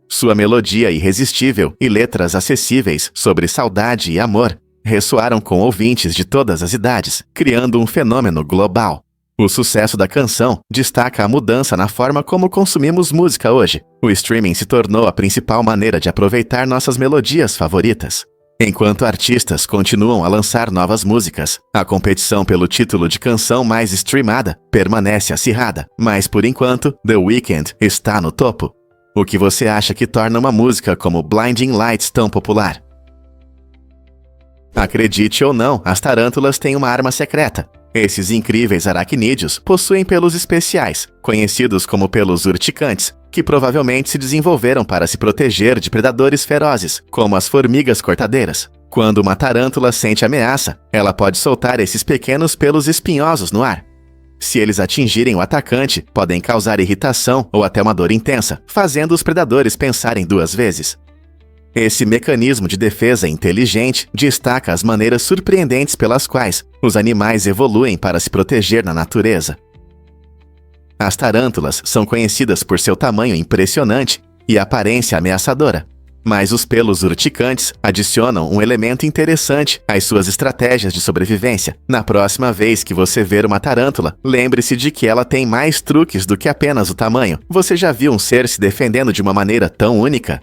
Sua melodia irresistível e letras acessíveis sobre saudade e amor ressoaram com ouvintes de todas as idades, criando um fenômeno global. O sucesso da canção destaca a mudança na forma como consumimos música hoje. O streaming se tornou a principal maneira de aproveitar nossas melodias favoritas. Enquanto artistas continuam a lançar novas músicas, a competição pelo título de canção mais streamada permanece acirrada, mas por enquanto, The Weeknd está no topo. O que você acha que torna uma música como Blinding Lights tão popular? Acredite ou não, as tarântulas têm uma arma secreta. Esses incríveis aracnídeos possuem pelos especiais, conhecidos como pelos urticantes, que provavelmente se desenvolveram para se proteger de predadores ferozes, como as formigas cortadeiras. Quando uma tarântula sente ameaça, ela pode soltar esses pequenos pelos espinhosos no ar. Se eles atingirem o atacante, podem causar irritação ou até uma dor intensa, fazendo os predadores pensarem duas vezes. Esse mecanismo de defesa inteligente destaca as maneiras surpreendentes pelas quais os animais evoluem para se proteger na natureza. As tarântulas são conhecidas por seu tamanho impressionante e aparência ameaçadora, mas os pelos urticantes adicionam um elemento interessante às suas estratégias de sobrevivência. Na próxima vez que você ver uma tarântula, lembre-se de que ela tem mais truques do que apenas o tamanho. Você já viu um ser se defendendo de uma maneira tão única?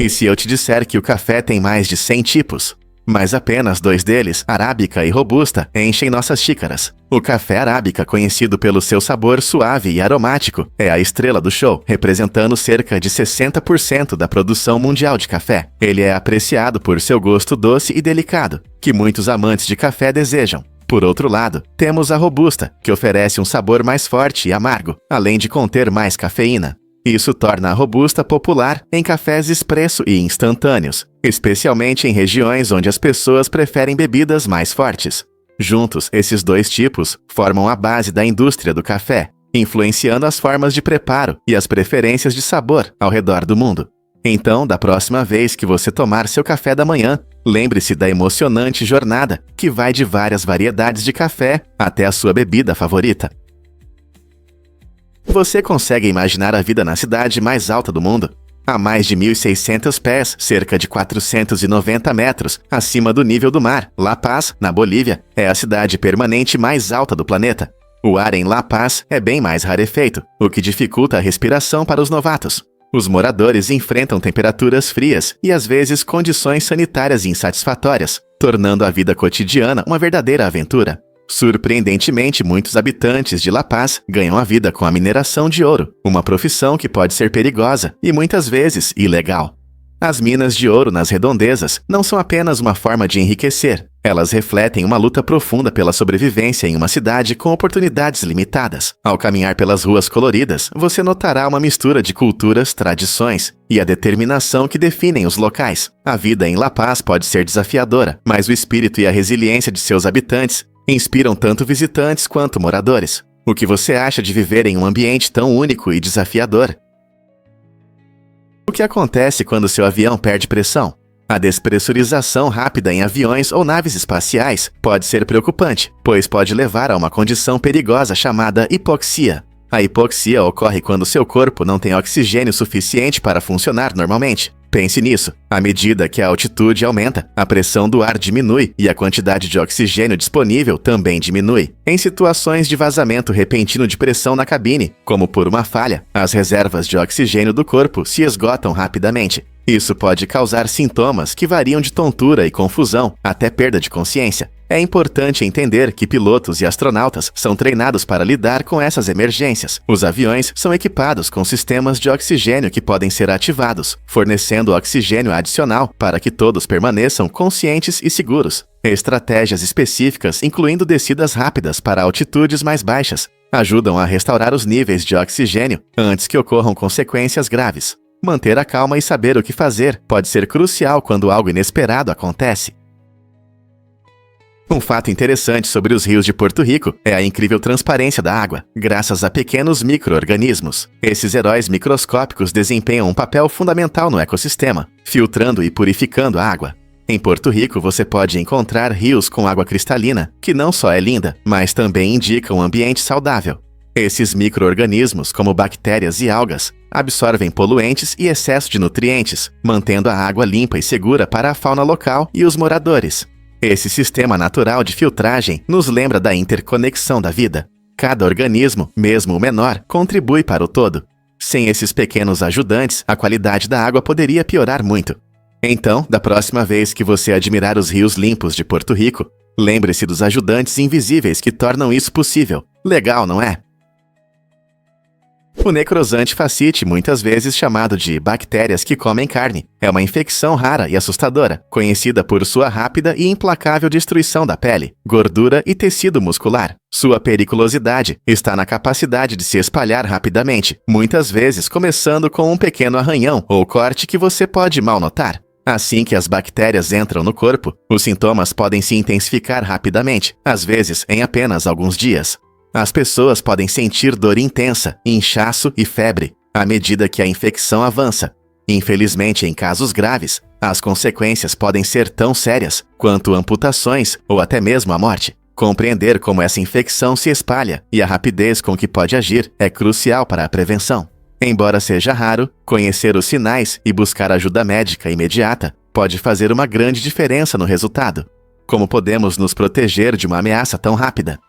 E se eu te disser que o café tem mais de 100 tipos? Mas apenas 2 deles, arábica e robusta, enchem nossas xícaras. O café arábica, conhecido pelo seu sabor suave e aromático, é a estrela do show, representando cerca de 60% da produção mundial de café. Ele é apreciado por seu gosto doce e delicado, que muitos amantes de café desejam. Por outro lado, temos a robusta, que oferece um sabor mais forte e amargo, além de conter mais cafeína. Isso torna a robusta popular em cafés expresso e instantâneos, especialmente em regiões onde as pessoas preferem bebidas mais fortes. Juntos, esses 2 tipos formam a base da indústria do café, influenciando as formas de preparo e as preferências de sabor ao redor do mundo. Então, da próxima vez que você tomar seu café da manhã, lembre-se da emocionante jornada que vai de várias variedades de café até a sua bebida favorita. Você consegue imaginar a vida na cidade mais alta do mundo? A mais de 1.600 pés, cerca de 490 metros, acima do nível do mar, La Paz, na Bolívia, é a cidade permanente mais alta do planeta. O ar em La Paz é bem mais rarefeito, o que dificulta a respiração para os novatos. Os moradores enfrentam temperaturas frias e às vezes condições sanitárias insatisfatórias, tornando a vida cotidiana uma verdadeira aventura. Surpreendentemente, muitos habitantes de La Paz ganham a vida com a mineração de ouro, uma profissão que pode ser perigosa e muitas vezes ilegal. As minas de ouro nas redondezas não são apenas uma forma de enriquecer, elas refletem uma luta profunda pela sobrevivência em uma cidade com oportunidades limitadas. Ao caminhar pelas ruas coloridas, você notará uma mistura de culturas, tradições e a determinação que definem os locais. A vida em La Paz pode ser desafiadora, mas o espírito e a resiliência de seus habitantes inspiram tanto visitantes quanto moradores. O que você acha de viver em um ambiente tão único e desafiador? O que acontece quando seu avião perde pressão? A despressurização rápida em aviões ou naves espaciais pode ser preocupante, pois pode levar a uma condição perigosa chamada hipoxia. A hipoxia ocorre quando seu corpo não tem oxigênio suficiente para funcionar normalmente. Pense nisso. À medida que a altitude aumenta, a pressão do ar diminui e a quantidade de oxigênio disponível também diminui. Em situações de vazamento repentino de pressão na cabine, como por uma falha, as reservas de oxigênio do corpo se esgotam rapidamente. Isso pode causar sintomas que variam de tontura e confusão até perda de consciência. É importante entender que pilotos e astronautas são treinados para lidar com essas emergências. Os aviões são equipados com sistemas de oxigênio que podem ser ativados, fornecendo oxigênio adicional para que todos permaneçam conscientes e seguros. Estratégias específicas, incluindo descidas rápidas para altitudes mais baixas, ajudam a restaurar os níveis de oxigênio antes que ocorram consequências graves. Manter a calma e saber o que fazer pode ser crucial quando algo inesperado acontece. Um fato interessante sobre os rios de Porto Rico é a incrível transparência da água, graças a pequenos micro-organismos. Esses heróis microscópicos desempenham um papel fundamental no ecossistema, filtrando e purificando a água. Em Porto Rico, você pode encontrar rios com água cristalina, que não só é linda, mas também indica um ambiente saudável. Esses micro-organismos, como bactérias e algas, absorvem poluentes e excesso de nutrientes, mantendo a água limpa e segura para a fauna local e os moradores. Esse sistema natural de filtragem nos lembra da interconexão da vida. Cada organismo, mesmo o menor, contribui para o todo. Sem esses pequenos ajudantes, a qualidade da água poderia piorar muito. Então, da próxima vez que você admirar os rios limpos de Porto Rico, lembre-se dos ajudantes invisíveis que tornam isso possível. Legal, não é? O necrosante fascite, muitas vezes chamado de bactérias que comem carne, é uma infecção rara e assustadora, conhecida por sua rápida e implacável destruição da pele, gordura e tecido muscular. Sua periculosidade está na capacidade de se espalhar rapidamente, muitas vezes começando com um pequeno arranhão ou corte que você pode mal notar. Assim que as bactérias entram no corpo, os sintomas podem se intensificar rapidamente, às vezes em apenas alguns dias. As pessoas podem sentir dor intensa, inchaço e febre, à medida que a infecção avança. Infelizmente, em casos graves, as consequências podem ser tão sérias quanto amputações ou até mesmo a morte. Compreender como essa infecção se espalha e a rapidez com que pode agir é crucial para a prevenção. Embora seja raro, conhecer os sinais e buscar ajuda médica imediata pode fazer uma grande diferença no resultado. Como podemos nos proteger de uma ameaça tão rápida?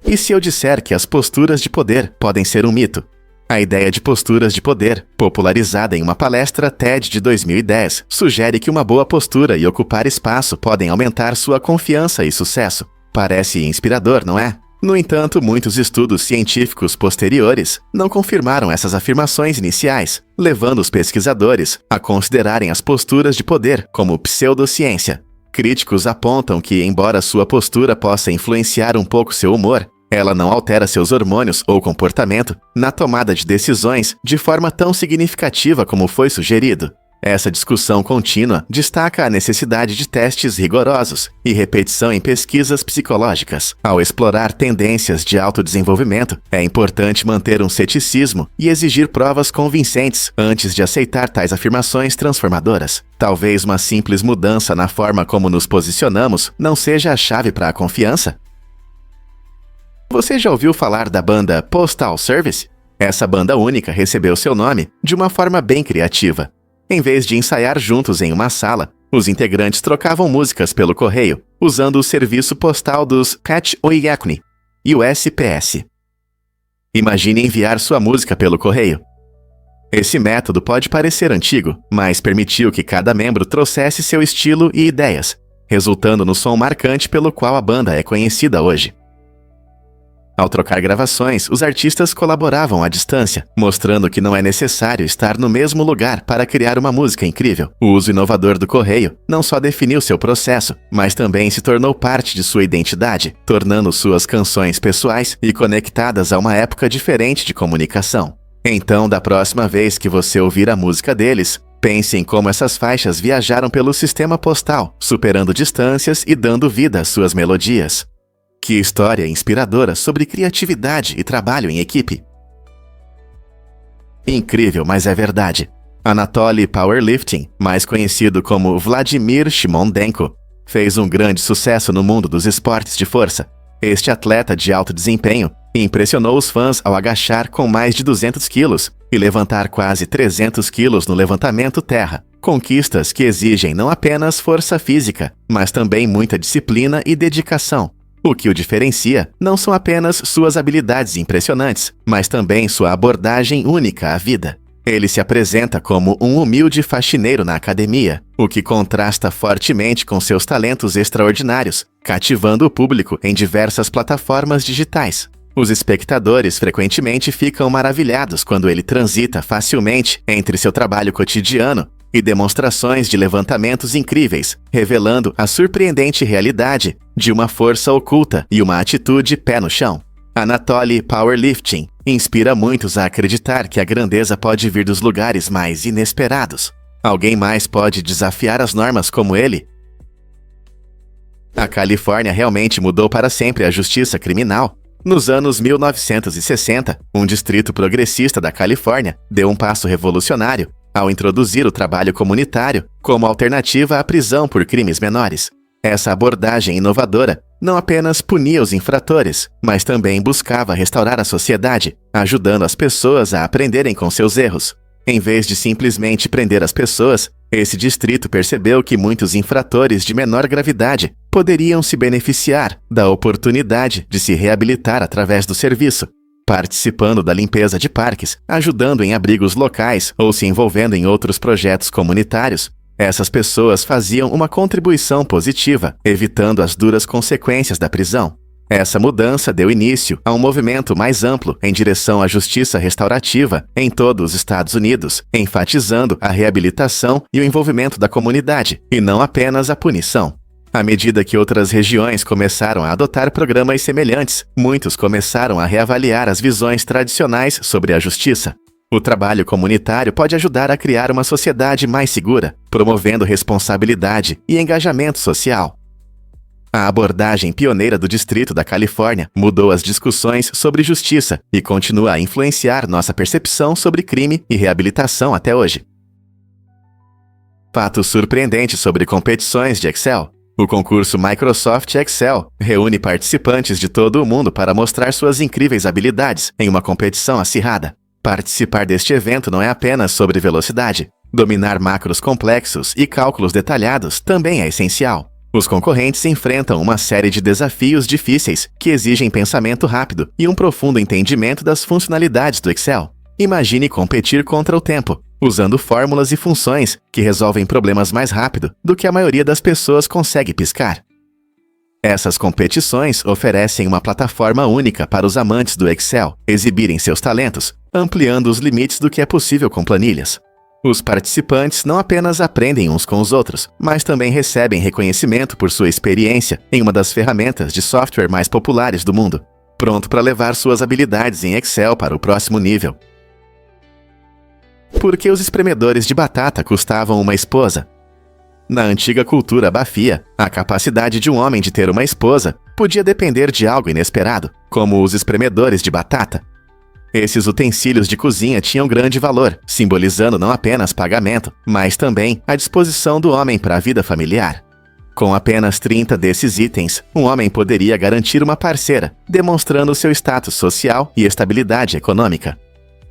E se eu disser que as posturas de poder podem ser um mito? A ideia de posturas de poder, popularizada em uma palestra TED de 2010, sugere que uma boa postura e ocupar espaço podem aumentar sua confiança e sucesso. Parece inspirador, não é? No entanto, muitos estudos científicos posteriores não confirmaram essas afirmações iniciais, levando os pesquisadores a considerarem as posturas de poder como pseudociência. Críticos apontam que, embora sua postura possa influenciar um pouco seu humor, ela não altera seus hormônios ou comportamento na tomada de decisões de forma tão significativa como foi sugerido. Essa discussão contínua destaca a necessidade de testes rigorosos e repetição em pesquisas psicológicas. Ao explorar tendências de autodesenvolvimento, é importante manter um ceticismo e exigir provas convincentes antes de aceitar tais afirmações transformadoras. Talvez uma simples mudança na forma como nos posicionamos não seja a chave para a confiança? Você já ouviu falar da banda Postal Service? Essa banda única recebeu seu nome de uma forma bem criativa. Em vez de ensaiar juntos em uma sala, os integrantes trocavam músicas pelo correio, usando o serviço postal dos Patch Oyakuni, USPS. Imagine enviar sua música pelo correio. Esse método pode parecer antigo, mas permitiu que cada membro trouxesse seu estilo e ideias, resultando no som marcante pelo qual a banda é conhecida hoje. Ao trocar gravações, os artistas colaboravam à distância, mostrando que não é necessário estar no mesmo lugar para criar uma música incrível. O uso inovador do correio não só definiu seu processo, mas também se tornou parte de sua identidade, tornando suas canções pessoais e conectadas a uma época diferente de comunicação. Então, da próxima vez que você ouvir a música deles, pense em como essas faixas viajaram pelo sistema postal, superando distâncias e dando vida às suas melodias. Que história inspiradora sobre criatividade e trabalho em equipe. Incrível, mas é verdade. Anatoly Powerlifting, mais conhecido como Vladimir Shimondenko, fez um grande sucesso no mundo dos esportes de força. Este atleta de alto desempenho impressionou os fãs ao agachar com mais de 200 quilos e levantar quase 300 quilos no levantamento terra. Conquistas que exigem não apenas força física, mas também muita disciplina e dedicação. O que o diferencia não são apenas suas habilidades impressionantes, mas também sua abordagem única à vida. Ele se apresenta como um humilde faxineiro na academia, o que contrasta fortemente com seus talentos extraordinários, cativando o público em diversas plataformas digitais. Os espectadores frequentemente ficam maravilhados quando ele transita facilmente entre seu trabalho cotidiano e demonstrações de levantamentos incríveis, revelando a surpreendente realidade de uma força oculta e uma atitude pé no chão. Anatoly Powerlifting inspira muitos a acreditar que a grandeza pode vir dos lugares mais inesperados. Alguém mais pode desafiar as normas como ele? A Califórnia realmente mudou para sempre a justiça criminal. Nos anos 1960, um distrito progressista da Califórnia deu um passo revolucionário ao introduzir o trabalho comunitário como alternativa à prisão por crimes menores. Essa abordagem inovadora não apenas punia os infratores, mas também buscava restaurar a sociedade, ajudando as pessoas a aprenderem com seus erros. Em vez de simplesmente prender as pessoas, esse distrito percebeu que muitos infratores de menor gravidade poderiam se beneficiar da oportunidade de se reabilitar através do serviço, participando da limpeza de parques, ajudando em abrigos locais ou se envolvendo em outros projetos comunitários. Essas pessoas faziam uma contribuição positiva, evitando as duras consequências da prisão. Essa mudança deu início a um movimento mais amplo em direção à justiça restaurativa em todos os Estados Unidos, enfatizando a reabilitação e o envolvimento da comunidade, e não apenas a punição. À medida que outras regiões começaram a adotar programas semelhantes, muitos começaram a reavaliar as visões tradicionais sobre a justiça. O trabalho comunitário pode ajudar a criar uma sociedade mais segura, promovendo responsabilidade e engajamento social. A abordagem pioneira do Distrito da Califórnia mudou as discussões sobre justiça e continua a influenciar nossa percepção sobre crime e reabilitação até hoje. Fato surpreendente sobre competições de Excel. O concurso Microsoft Excel reúne participantes de todo o mundo para mostrar suas incríveis habilidades em uma competição acirrada. Participar deste evento não é apenas sobre velocidade. Dominar macros complexos e cálculos detalhados também é essencial. Os concorrentes enfrentam uma série de desafios difíceis que exigem pensamento rápido e um profundo entendimento das funcionalidades do Excel. Imagine competir contra o tempo, usando fórmulas e funções que resolvem problemas mais rápido do que a maioria das pessoas consegue piscar. Essas competições oferecem uma plataforma única para os amantes do Excel exibirem seus talentos, ampliando os limites do que é possível com planilhas. Os participantes não apenas aprendem uns com os outros, mas também recebem reconhecimento por sua experiência em uma das ferramentas de software mais populares do mundo, pronto para levar suas habilidades em Excel para o próximo nível. Por que os espremedores de batata custavam uma esposa? Na antiga cultura bafia, a capacidade de um homem de ter uma esposa podia depender de algo inesperado, como os espremedores de batata. Esses utensílios de cozinha tinham grande valor, simbolizando não apenas pagamento, mas também a disposição do homem para a vida familiar. Com apenas 30 desses itens, um homem poderia garantir uma parceira, demonstrando seu status social e estabilidade econômica.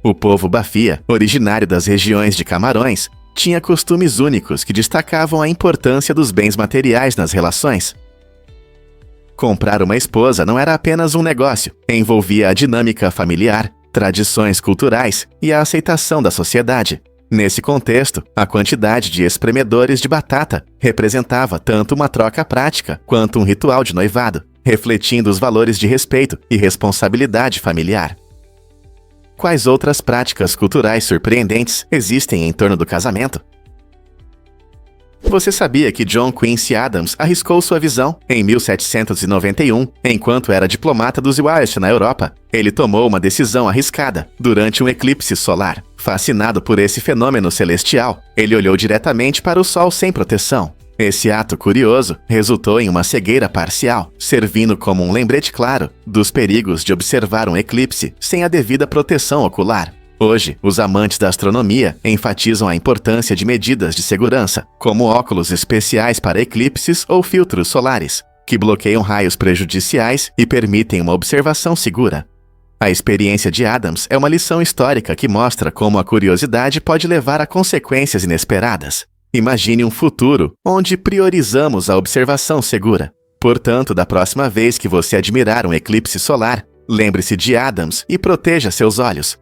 O povo bafia, originário das regiões de Camarões, tinha costumes únicos que destacavam a importância dos bens materiais nas relações. Comprar uma esposa não era apenas um negócio, envolvia a dinâmica familiar, tradições culturais e a aceitação da sociedade. Nesse contexto, a quantidade de espremedores de batata representava tanto uma troca prática quanto um ritual de noivado, refletindo os valores de respeito e responsabilidade familiar. Quais outras práticas culturais surpreendentes existem em torno do casamento? Você sabia que John Quincy Adams arriscou sua visão em 1791, enquanto era diplomata dos West na Europa? Ele tomou uma decisão arriscada durante um eclipse solar. Fascinado por esse fenômeno celestial, ele olhou diretamente para o Sol sem proteção. Esse ato curioso resultou em uma cegueira parcial, servindo como um lembrete claro dos perigos de observar um eclipse sem a devida proteção ocular. Hoje, os amantes da astronomia enfatizam a importância de medidas de segurança, como óculos especiais para eclipses ou filtros solares, que bloqueiam raios prejudiciais e permitem uma observação segura. A experiência de Adams é uma lição histórica que mostra como a curiosidade pode levar a consequências inesperadas. Imagine um futuro onde priorizamos a observação segura. Portanto, da próxima vez que você admirar um eclipse solar, lembre-se de Adams e proteja seus olhos.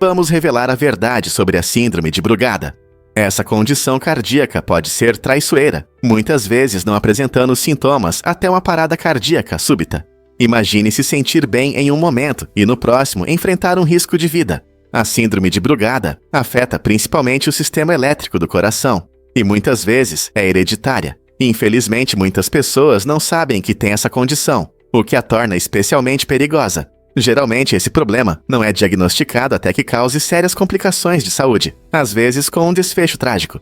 Vamos revelar a verdade sobre a síndrome de Brugada. Essa condição cardíaca pode ser traiçoeira, muitas vezes não apresentando sintomas até uma parada cardíaca súbita. Imagine se sentir bem em um momento e no próximo enfrentar um risco de vida. A síndrome de Brugada afeta principalmente o sistema elétrico do coração e muitas vezes é hereditária. Infelizmente, muitas pessoas não sabem que têm essa condição, o que a torna especialmente perigosa. Geralmente, esse problema não é diagnosticado até que cause sérias complicações de saúde, às vezes com um desfecho trágico.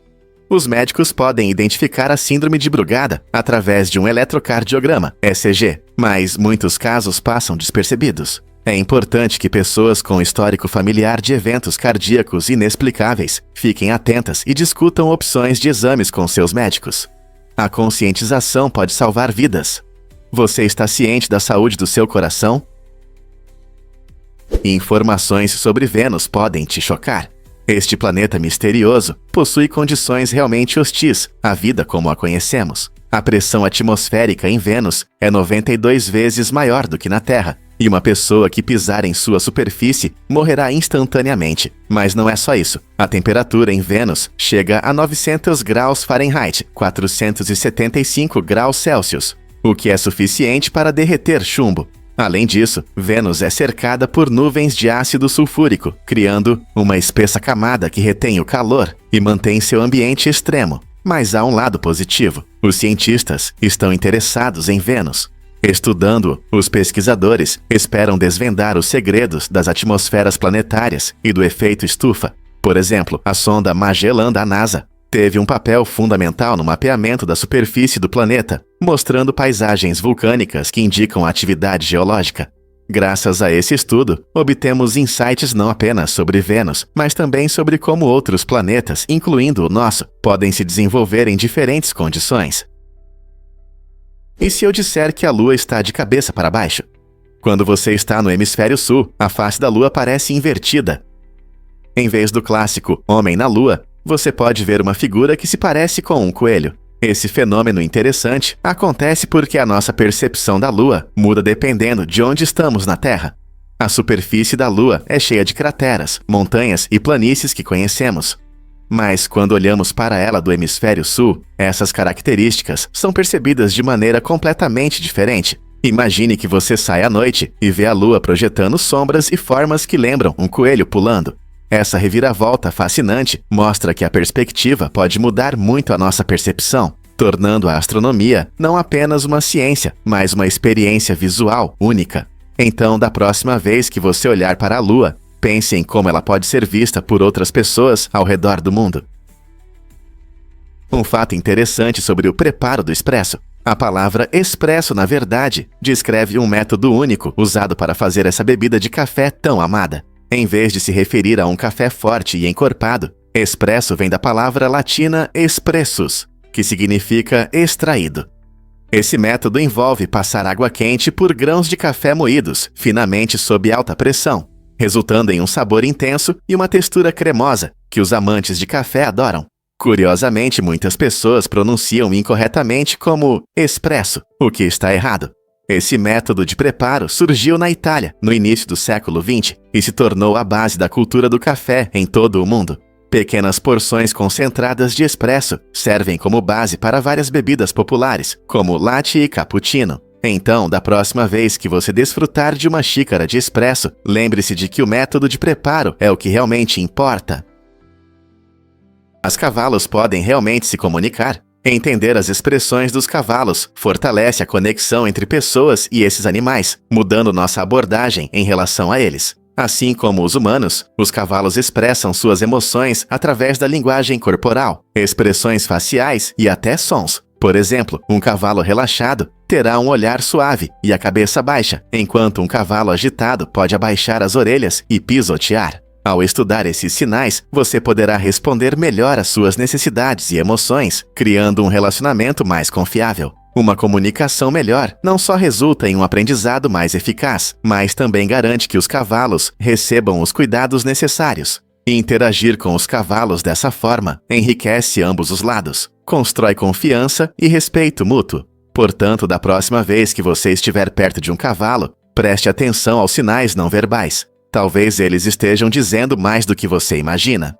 Os médicos podem identificar a síndrome de Brugada através de um eletrocardiograma, ECG, mas muitos casos passam despercebidos. É importante que pessoas com histórico familiar de eventos cardíacos inexplicáveis fiquem atentas e discutam opções de exames com seus médicos. A conscientização pode salvar vidas. Você está ciente da saúde do seu coração? Informações sobre Vênus podem te chocar. Este planeta misterioso possui condições realmente hostis à vida como a conhecemos. A pressão atmosférica em Vênus é 92 vezes maior do que na Terra, e uma pessoa que pisar em sua superfície morrerá instantaneamente. Mas não é só isso. A temperatura em Vênus chega a 900 graus Fahrenheit, 475 graus Celsius, o que é suficiente para derreter chumbo. Além disso, Vênus é cercada por nuvens de ácido sulfúrico, criando uma espessa camada que retém o calor e mantém seu ambiente extremo. Mas há um lado positivo. Os cientistas estão interessados em Vênus. Estudando-o, os pesquisadores esperam desvendar os segredos das atmosferas planetárias e do efeito estufa. Por exemplo, a sonda Magellan da NASA teve um papel fundamental no mapeamento da superfície do planeta, mostrando paisagens vulcânicas que indicam atividade geológica. Graças a esse estudo, obtemos insights não apenas sobre Vênus, mas também sobre como outros planetas, incluindo o nosso, podem se desenvolver em diferentes condições. E se eu disser que a Lua está de cabeça para baixo? Quando você está no hemisfério sul, a face da Lua parece invertida. Em vez do clássico Homem na Lua, você pode ver uma figura que se parece com um coelho. Esse fenômeno interessante acontece porque a nossa percepção da Lua muda dependendo de onde estamos na Terra. A superfície da Lua é cheia de crateras, montanhas e planícies que conhecemos. Mas quando olhamos para ela do hemisfério sul, essas características são percebidas de maneira completamente diferente. Imagine que você sai à noite e vê a Lua projetando sombras e formas que lembram um coelho pulando. Essa reviravolta fascinante mostra que a perspectiva pode mudar muito a nossa percepção, tornando a astronomia não apenas uma ciência, mas uma experiência visual única. Então, da próxima vez que você olhar para a Lua, pense em como ela pode ser vista por outras pessoas ao redor do mundo. Um fato interessante sobre o preparo do espresso. A palavra espresso, na verdade, descreve um método único usado para fazer essa bebida de café tão amada. Em vez de se referir a um café forte e encorpado, espresso vem da palavra latina expressus, que significa extraído. Esse método envolve passar água quente por grãos de café moídos, finamente sob alta pressão, resultando em um sabor intenso e uma textura cremosa que os amantes de café adoram. Curiosamente, muitas pessoas pronunciam incorretamente como espresso, o que está errado. Esse método de preparo surgiu na Itália, no início do século XX, e se tornou a base da cultura do café em todo o mundo. Pequenas porções concentradas de espresso servem como base para várias bebidas populares, como latte e cappuccino. Então, da próxima vez que você desfrutar de uma xícara de espresso, lembre-se de que o método de preparo é o que realmente importa. Os cavalos podem realmente se comunicar? Entender as expressões dos cavalos fortalece a conexão entre pessoas e esses animais, mudando nossa abordagem em relação a eles. Assim como os humanos, os cavalos expressam suas emoções através da linguagem corporal, expressões faciais e até sons. Por exemplo, um cavalo relaxado terá um olhar suave e a cabeça baixa, enquanto um cavalo agitado pode abaixar as orelhas e pisotear. Ao estudar esses sinais, você poderá responder melhor às suas necessidades e emoções, criando um relacionamento mais confiável. Uma comunicação melhor não só resulta em um aprendizado mais eficaz, mas também garante que os cavalos recebam os cuidados necessários. Interagir com os cavalos dessa forma enriquece ambos os lados, constrói confiança e respeito mútuo. Portanto, da próxima vez que você estiver perto de um cavalo, preste atenção aos sinais não verbais. Talvez eles estejam dizendo mais do que você imagina.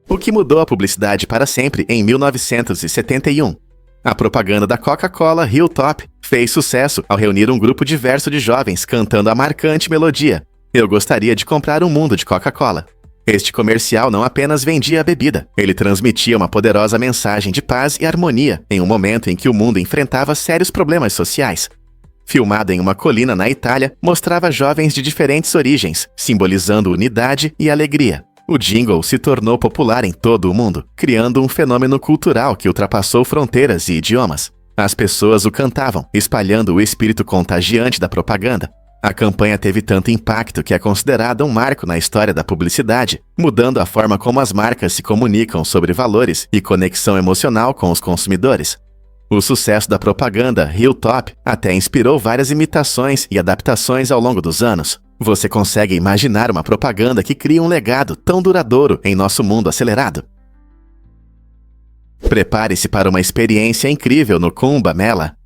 O que mudou a publicidade para sempre em 1971? A propaganda da Coca-Cola Hilltop fez sucesso ao reunir um grupo diverso de jovens cantando a marcante melodia "Eu gostaria de comprar um mundo de Coca-Cola". Este comercial não apenas vendia a bebida, ele transmitia uma poderosa mensagem de paz e harmonia em um momento em que o mundo enfrentava sérios problemas sociais. Filmado em uma colina na Itália, mostrava jovens de diferentes origens, simbolizando unidade e alegria. O jingle se tornou popular em todo o mundo, criando um fenômeno cultural que ultrapassou fronteiras e idiomas. As pessoas o cantavam, espalhando o espírito contagiante da propaganda. A campanha teve tanto impacto que é considerada um marco na história da publicidade, mudando a forma como as marcas se comunicam sobre valores e conexão emocional com os consumidores. O sucesso da propaganda Hilltop até inspirou várias imitações e adaptações ao longo dos anos. Você consegue imaginar uma propaganda que cria um legado tão duradouro em nosso mundo acelerado? Prepare-se para uma experiência incrível no Kumbh Mela.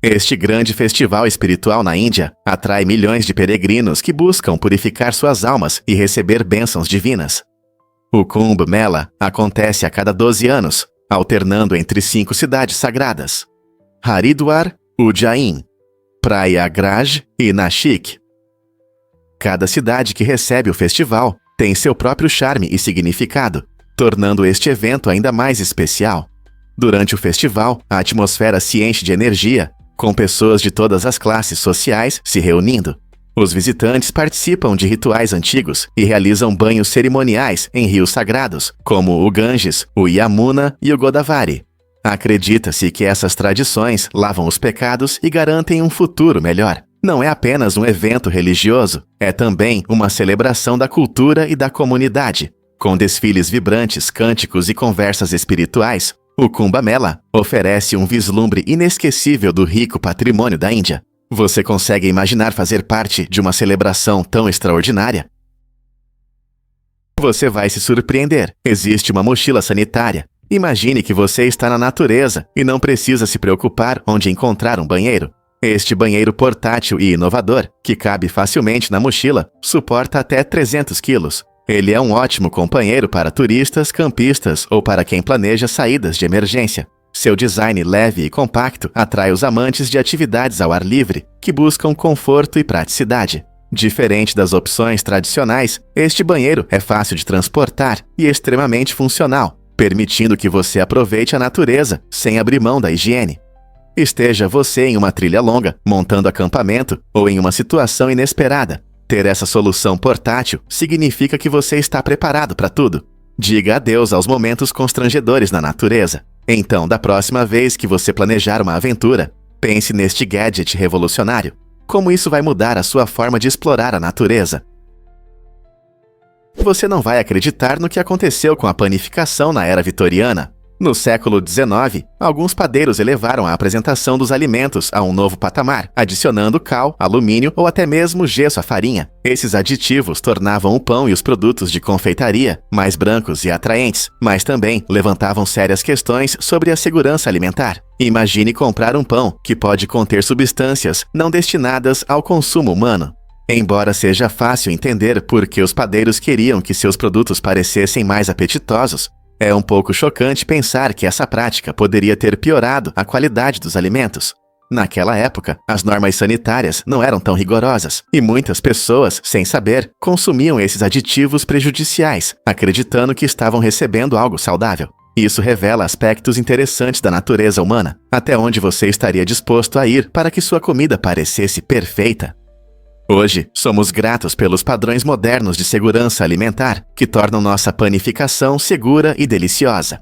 Este grande festival espiritual na Índia atrai milhões de peregrinos que buscam purificar suas almas e receber bênçãos divinas. O Kumbh Mela acontece a cada 12 anos, alternando entre 5 cidades sagradas: Haridwar, Ujjain, Prayagraj e Nashik. Cada cidade que recebe o festival tem seu próprio charme e significado, tornando este evento ainda mais especial. Durante o festival, a atmosfera se enche de energia, com pessoas de todas as classes sociais se reunindo. Os visitantes participam de rituais antigos e realizam banhos cerimoniais em rios sagrados, como o Ganges, o Yamuna e o Godavari. Acredita-se que essas tradições lavam os pecados e garantem um futuro melhor. Não é apenas um evento religioso, é também uma celebração da cultura e da comunidade. Com desfiles vibrantes, cânticos e conversas espirituais, o Kumbh Mela oferece um vislumbre inesquecível do rico patrimônio da Índia. Você consegue imaginar fazer parte de uma celebração tão extraordinária? Você vai se surpreender. Existe uma mochila sanitária. Imagine que você está na natureza e não precisa se preocupar onde encontrar um banheiro. Este banheiro portátil e inovador, que cabe facilmente na mochila, suporta até 300 quilos. Ele é um ótimo companheiro para turistas, campistas ou para quem planeja saídas de emergência. Seu design leve e compacto atrai os amantes de atividades ao ar livre, que buscam conforto e praticidade. Diferente das opções tradicionais, este banheiro é fácil de transportar e extremamente funcional, permitindo que você aproveite a natureza sem abrir mão da higiene. Esteja você em uma trilha longa, montando acampamento ou em uma situação inesperada. Ter essa solução portátil significa que você está preparado para tudo. Diga adeus aos momentos constrangedores na natureza. Então, da próxima vez que você planejar uma aventura, pense neste gadget revolucionário. Como isso vai mudar a sua forma de explorar a natureza? Você não vai acreditar no que aconteceu com a panificação na era vitoriana. No século XIX, alguns padeiros elevaram a apresentação dos alimentos a um novo patamar, adicionando cal, alumínio ou até mesmo gesso à farinha. Esses aditivos tornavam o pão e os produtos de confeitaria mais brancos e atraentes, mas também levantavam sérias questões sobre a segurança alimentar. Imagine comprar um pão que pode conter substâncias não destinadas ao consumo humano. Embora seja fácil entender por que os padeiros queriam que seus produtos parecessem mais apetitosos, é um pouco chocante pensar que essa prática poderia ter piorado a qualidade dos alimentos. Naquela época, as normas sanitárias não eram tão rigorosas e muitas pessoas, sem saber, consumiam esses aditivos prejudiciais, acreditando que estavam recebendo algo saudável. Isso revela aspectos interessantes da natureza humana, até onde você estaria disposto a ir para que sua comida parecesse perfeita. Hoje, somos gratos pelos padrões modernos de segurança alimentar, que tornam nossa panificação segura e deliciosa.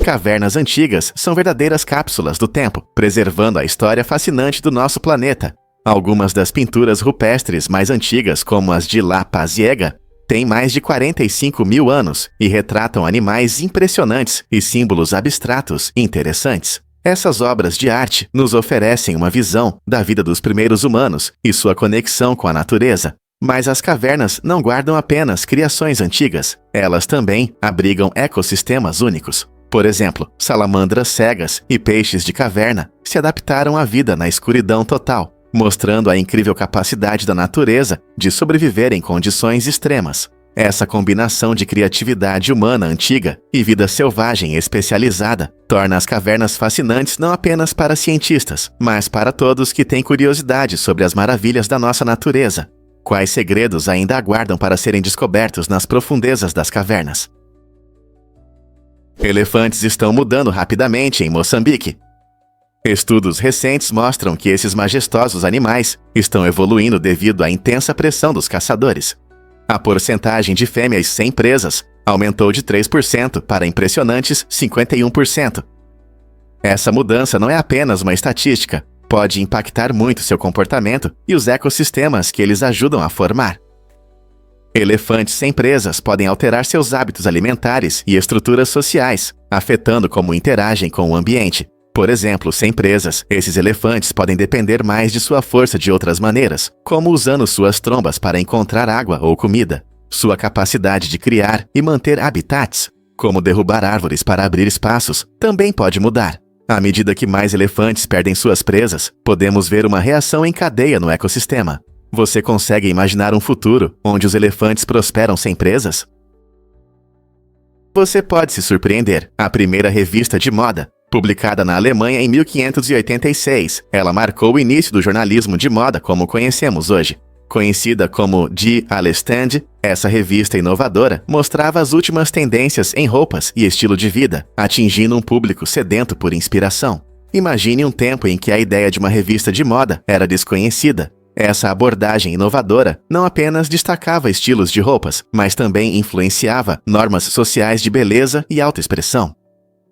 Cavernas antigas são verdadeiras cápsulas do tempo, preservando a história fascinante do nosso planeta. Algumas das pinturas rupestres mais antigas, como as de La Paziega, têm mais de 45 mil anos e retratam animais impressionantes e símbolos abstratos interessantes. Essas obras de arte nos oferecem uma visão da vida dos primeiros humanos e sua conexão com a natureza. Mas as cavernas não guardam apenas criações antigas, elas também abrigam ecossistemas únicos. Por exemplo, salamandras cegas e peixes de caverna se adaptaram à vida na escuridão total, mostrando a incrível capacidade da natureza de sobreviver em condições extremas. Essa combinação de criatividade humana antiga e vida selvagem especializada torna as cavernas fascinantes não apenas para cientistas, mas para todos que têm curiosidade sobre as maravilhas da nossa natureza. Quais segredos ainda aguardam para serem descobertos nas profundezas das cavernas? Elefantes estão mudando rapidamente em Moçambique. Estudos recentes mostram que esses majestosos animais estão evoluindo devido à intensa pressão dos caçadores. A porcentagem de fêmeas sem presas aumentou de 3% para impressionantes 51%. Essa mudança não é apenas uma estatística, pode impactar muito seu comportamento e os ecossistemas que eles ajudam a formar. Elefantes sem presas podem alterar seus hábitos alimentares e estruturas sociais, afetando como interagem com o ambiente. Por exemplo, sem presas, esses elefantes podem depender mais de sua força de outras maneiras, como usando suas trombas para encontrar água ou comida. Sua capacidade de criar e manter habitats, como derrubar árvores para abrir espaços, também pode mudar. À medida que mais elefantes perdem suas presas, podemos ver uma reação em cadeia no ecossistema. Você consegue imaginar um futuro onde os elefantes prosperam sem presas? Você pode se surpreender. A primeira revista de moda, publicada na Alemanha em 1586, ela marcou o início do jornalismo de moda como conhecemos hoje. Conhecida como Die Alle-Stand, essa revista inovadora mostrava as últimas tendências em roupas e estilo de vida, atingindo um público sedento por inspiração. Imagine um tempo em que a ideia de uma revista de moda era desconhecida. Essa abordagem inovadora não apenas destacava estilos de roupas, mas também influenciava normas sociais de beleza e autoexpressão.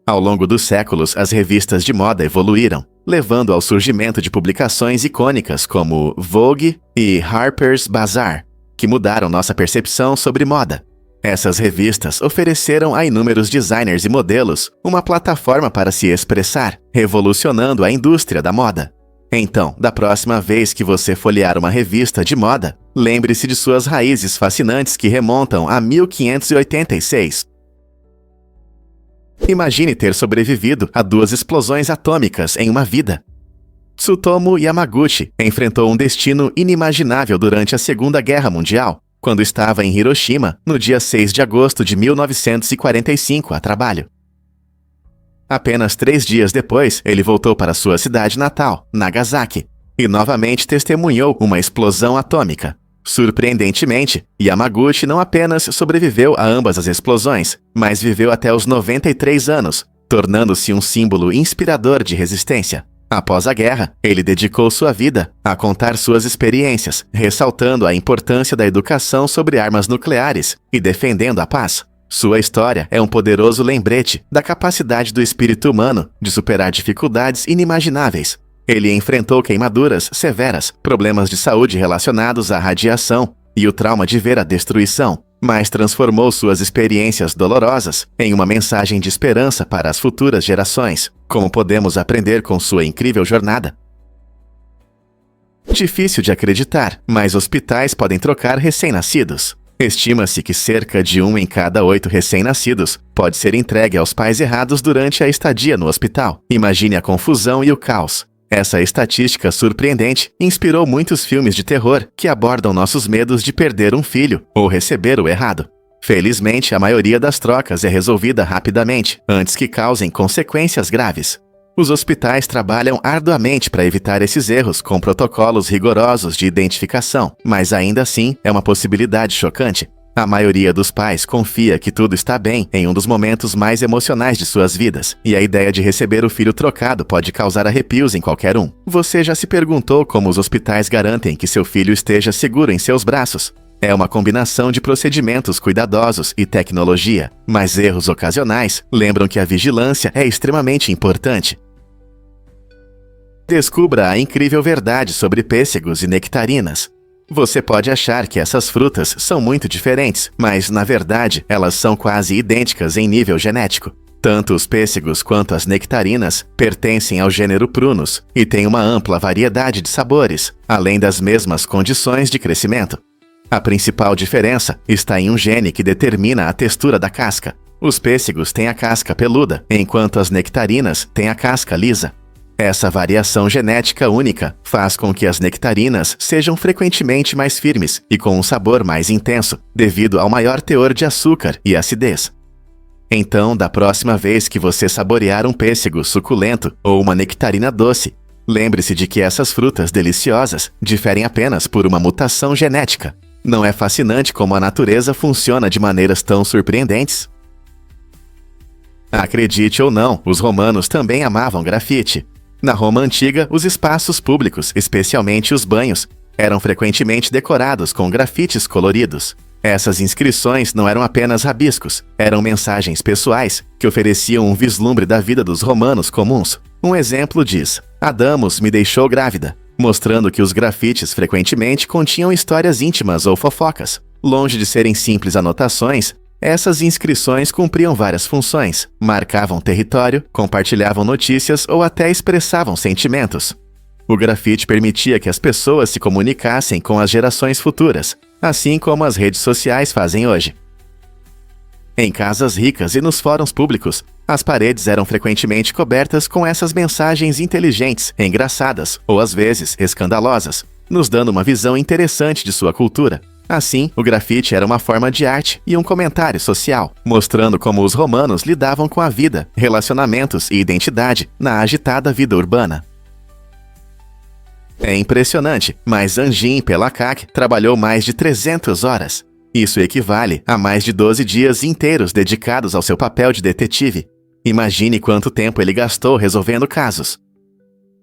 Ao longo dos séculos, as revistas de moda evoluíram, levando ao surgimento de publicações icônicas como Vogue e Harper's Bazaar, que mudaram nossa percepção sobre moda. Essas revistas ofereceram a inúmeros designers e modelos uma plataforma para se expressar, revolucionando a indústria da moda. Então, da próxima vez que você folhear uma revista de moda, lembre-se de suas raízes fascinantes que remontam a 1586. Imagine ter sobrevivido a 2 explosões atômicas em uma vida. Tsutomu Yamaguchi enfrentou um destino inimaginável durante a Segunda Guerra Mundial, quando estava em Hiroshima, no dia 6 de agosto de 1945, a trabalho. Apenas 3 dias depois, ele voltou para sua cidade natal, Nagasaki, e novamente testemunhou uma explosão atômica. Surpreendentemente, Yamaguchi não apenas sobreviveu a ambas as explosões, mas viveu até os 93 anos, tornando-se um símbolo inspirador de resistência. Após a guerra, ele dedicou sua vida a contar suas experiências, ressaltando a importância da educação sobre armas nucleares e defendendo a paz. Sua história é um poderoso lembrete da capacidade do espírito humano de superar dificuldades inimagináveis. Ele enfrentou queimaduras severas, problemas de saúde relacionados à radiação e o trauma de ver a destruição, mas transformou suas experiências dolorosas em uma mensagem de esperança para as futuras gerações. Como podemos aprender com sua incrível jornada? Difícil de acreditar, mas hospitais podem trocar recém-nascidos. Estima-se que cerca de 1 em cada 8 recém-nascidos pode ser entregue aos pais errados durante a estadia no hospital. Imagine a confusão e o caos. Essa estatística surpreendente inspirou muitos filmes de terror que abordam nossos medos de perder um filho ou receber o errado. Felizmente, a maioria das trocas é resolvida rapidamente, antes que causem consequências graves. Os hospitais trabalham arduamente para evitar esses erros com protocolos rigorosos de identificação, mas ainda assim é uma possibilidade chocante. A maioria dos pais confia que tudo está bem em um dos momentos mais emocionais de suas vidas, e a ideia de receber o filho trocado pode causar arrepios em qualquer um. Você já se perguntou como os hospitais garantem que seu filho esteja seguro em seus braços? É uma combinação de procedimentos cuidadosos e tecnologia, mas erros ocasionais lembram que a vigilância é extremamente importante. Descubra a incrível verdade sobre pêssegos e nectarinas. Você pode achar que essas frutas são muito diferentes, mas, na verdade, elas são quase idênticas em nível genético. Tanto os pêssegos quanto as nectarinas pertencem ao gênero Prunus e têm uma ampla variedade de sabores, além das mesmas condições de crescimento. A principal diferença está em um gene que determina a textura da casca. Os pêssegos têm a casca peluda, enquanto as nectarinas têm a casca lisa. Essa variação genética única faz com que as nectarinas sejam frequentemente mais firmes e com um sabor mais intenso, devido ao maior teor de açúcar e acidez. Então, da próxima vez que você saborear um pêssego suculento ou uma nectarina doce, lembre-se de que essas frutas deliciosas diferem apenas por uma mutação genética. Não é fascinante como a natureza funciona de maneiras tão surpreendentes? Acredite ou não, os romanos também amavam grafite. Na Roma Antiga, os espaços públicos, especialmente os banhos, eram frequentemente decorados com grafites coloridos. Essas inscrições não eram apenas rabiscos, eram mensagens pessoais que ofereciam um vislumbre da vida dos romanos comuns. Um exemplo diz: Adamos me deixou grávida, mostrando que os grafites frequentemente continham histórias íntimas ou fofocas. Longe de serem simples anotações, essas inscrições cumpriam várias funções, marcavam território, compartilhavam notícias ou até expressavam sentimentos. O grafite permitia que as pessoas se comunicassem com as gerações futuras, assim como as redes sociais fazem hoje. Em casas ricas e nos fóruns públicos, as paredes eram frequentemente cobertas com essas mensagens inteligentes, engraçadas ou às vezes escandalosas, nos dando uma visão interessante de sua cultura. Assim, o grafite era uma forma de arte e um comentário social, mostrando como os romanos lidavam com a vida, relacionamentos e identidade na agitada vida urbana. É impressionante, mas Anjin Pelakak trabalhou mais de 300 horas. Isso equivale a mais de 12 dias inteiros dedicados ao seu papel de detetive. Imagine quanto tempo ele gastou resolvendo casos.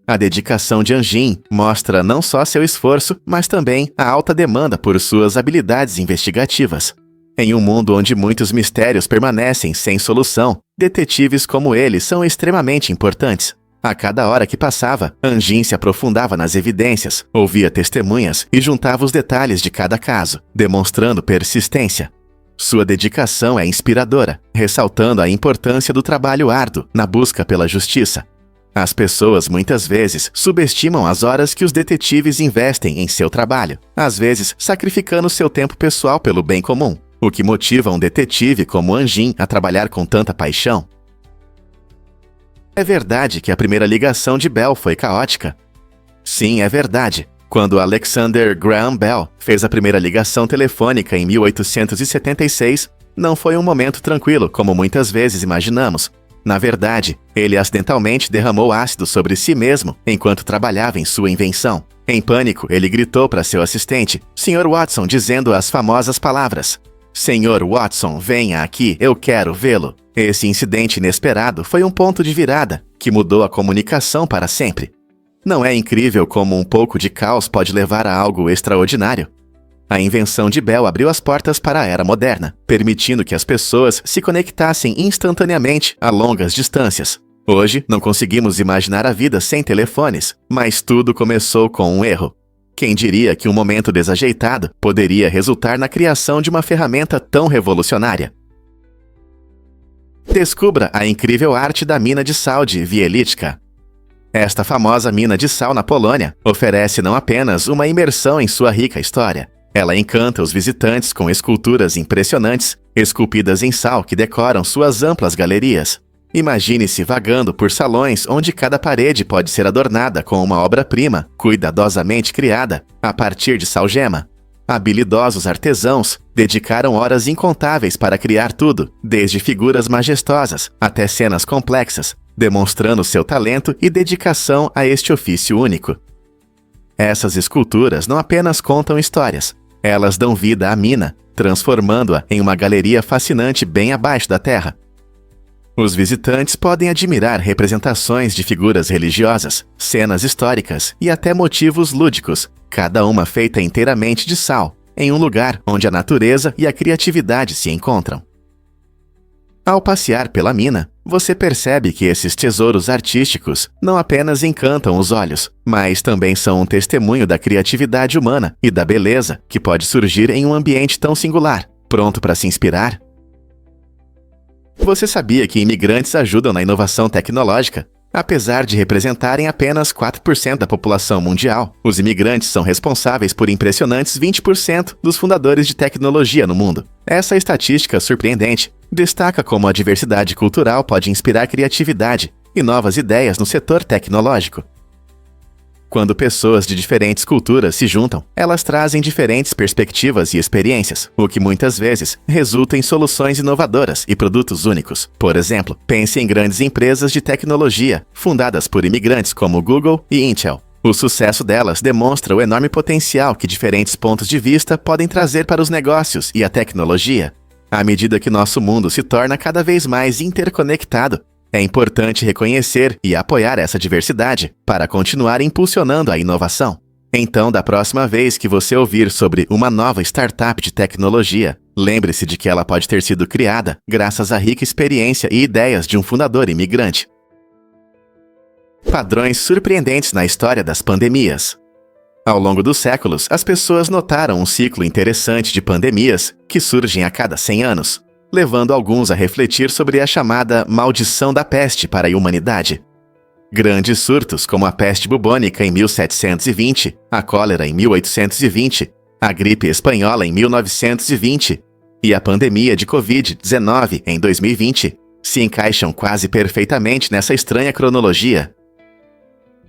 A dedicação de Anjin mostra não só seu esforço, mas também a alta demanda por suas habilidades investigativas. Em um mundo onde muitos mistérios permanecem sem solução, detetives como ele são extremamente importantes. A cada hora que passava, Anjin se aprofundava nas evidências, ouvia testemunhas e juntava os detalhes de cada caso, demonstrando persistência. Sua dedicação é inspiradora, ressaltando a importância do trabalho árduo na busca pela justiça. As pessoas muitas vezes subestimam as horas que os detetives investem em seu trabalho, às vezes sacrificando seu tempo pessoal pelo bem comum, o que motiva um detetive como Anjin a trabalhar com tanta paixão. É verdade que a primeira ligação de Bell foi caótica? Sim, é verdade. Quando Alexander Graham Bell fez a primeira ligação telefônica em 1876, não foi um momento tranquilo, como muitas vezes imaginamos. Na verdade, ele acidentalmente derramou ácido sobre si mesmo enquanto trabalhava em sua invenção. Em pânico, ele gritou para seu assistente, Sr. Watson, dizendo as famosas palavras: Sr. Watson, venha aqui, eu quero vê-lo. Esse incidente inesperado foi um ponto de virada que mudou a comunicação para sempre. Não é incrível como um pouco de caos pode levar a algo extraordinário? A invenção de Bell abriu as portas para a era moderna, permitindo que as pessoas se conectassem instantaneamente a longas distâncias. Hoje, não conseguimos imaginar a vida sem telefones, mas tudo começou com um erro. Quem diria que um momento desajeitado poderia resultar na criação de uma ferramenta tão revolucionária? Descubra a incrível arte da mina de sal de Wieliczka. Esta famosa mina de sal na Polônia oferece não apenas uma imersão em sua rica história, ela encanta os visitantes com esculturas impressionantes, esculpidas em sal que decoram suas amplas galerias. Imagine-se vagando por salões onde cada parede pode ser adornada com uma obra-prima, cuidadosamente criada, a partir de salgema. Habilidosos artesãos dedicaram horas incontáveis para criar tudo, desde figuras majestosas até cenas complexas, demonstrando seu talento e dedicação a este ofício único. Essas esculturas não apenas contam histórias, elas dão vida à mina, transformando-a em uma galeria fascinante bem abaixo da terra. Os visitantes podem admirar representações de figuras religiosas, cenas históricas e até motivos lúdicos, cada uma feita inteiramente de sal, em um lugar onde a natureza e a criatividade se encontram. Ao passear pela mina, você percebe que esses tesouros artísticos não apenas encantam os olhos, mas também são um testemunho da criatividade humana e da beleza que pode surgir em um ambiente tão singular. Pronto para se inspirar? Você sabia que imigrantes ajudam na inovação tecnológica? Apesar de representarem apenas 4% da população mundial, os imigrantes são responsáveis por impressionantes 20% dos fundadores de tecnologia no mundo. Essa estatística surpreendente destaca como a diversidade cultural pode inspirar criatividade e novas ideias no setor tecnológico. Quando pessoas de diferentes culturas se juntam, elas trazem diferentes perspectivas e experiências, o que muitas vezes resulta em soluções inovadoras e produtos únicos. Por exemplo, pense em grandes empresas de tecnologia, fundadas por imigrantes como Google e Intel. O sucesso delas demonstra o enorme potencial que diferentes pontos de vista podem trazer para os negócios e a tecnologia. À medida que nosso mundo se torna cada vez mais interconectado, é importante reconhecer e apoiar essa diversidade para continuar impulsionando a inovação. Então, da próxima vez que você ouvir sobre uma nova startup de tecnologia, lembre-se de que ela pode ter sido criada graças à rica experiência e ideias de um fundador imigrante. Padrões surpreendentes na história das pandemias. Ao longo dos séculos, as pessoas notaram um ciclo interessante de pandemias que surgem a cada 100 anos, levando alguns a refletir sobre a chamada maldição da peste para a humanidade. Grandes surtos como a peste bubônica em 1720, a cólera em 1820, a gripe espanhola em 1920 e a pandemia de Covid-19 em 2020 se encaixam quase perfeitamente nessa estranha cronologia.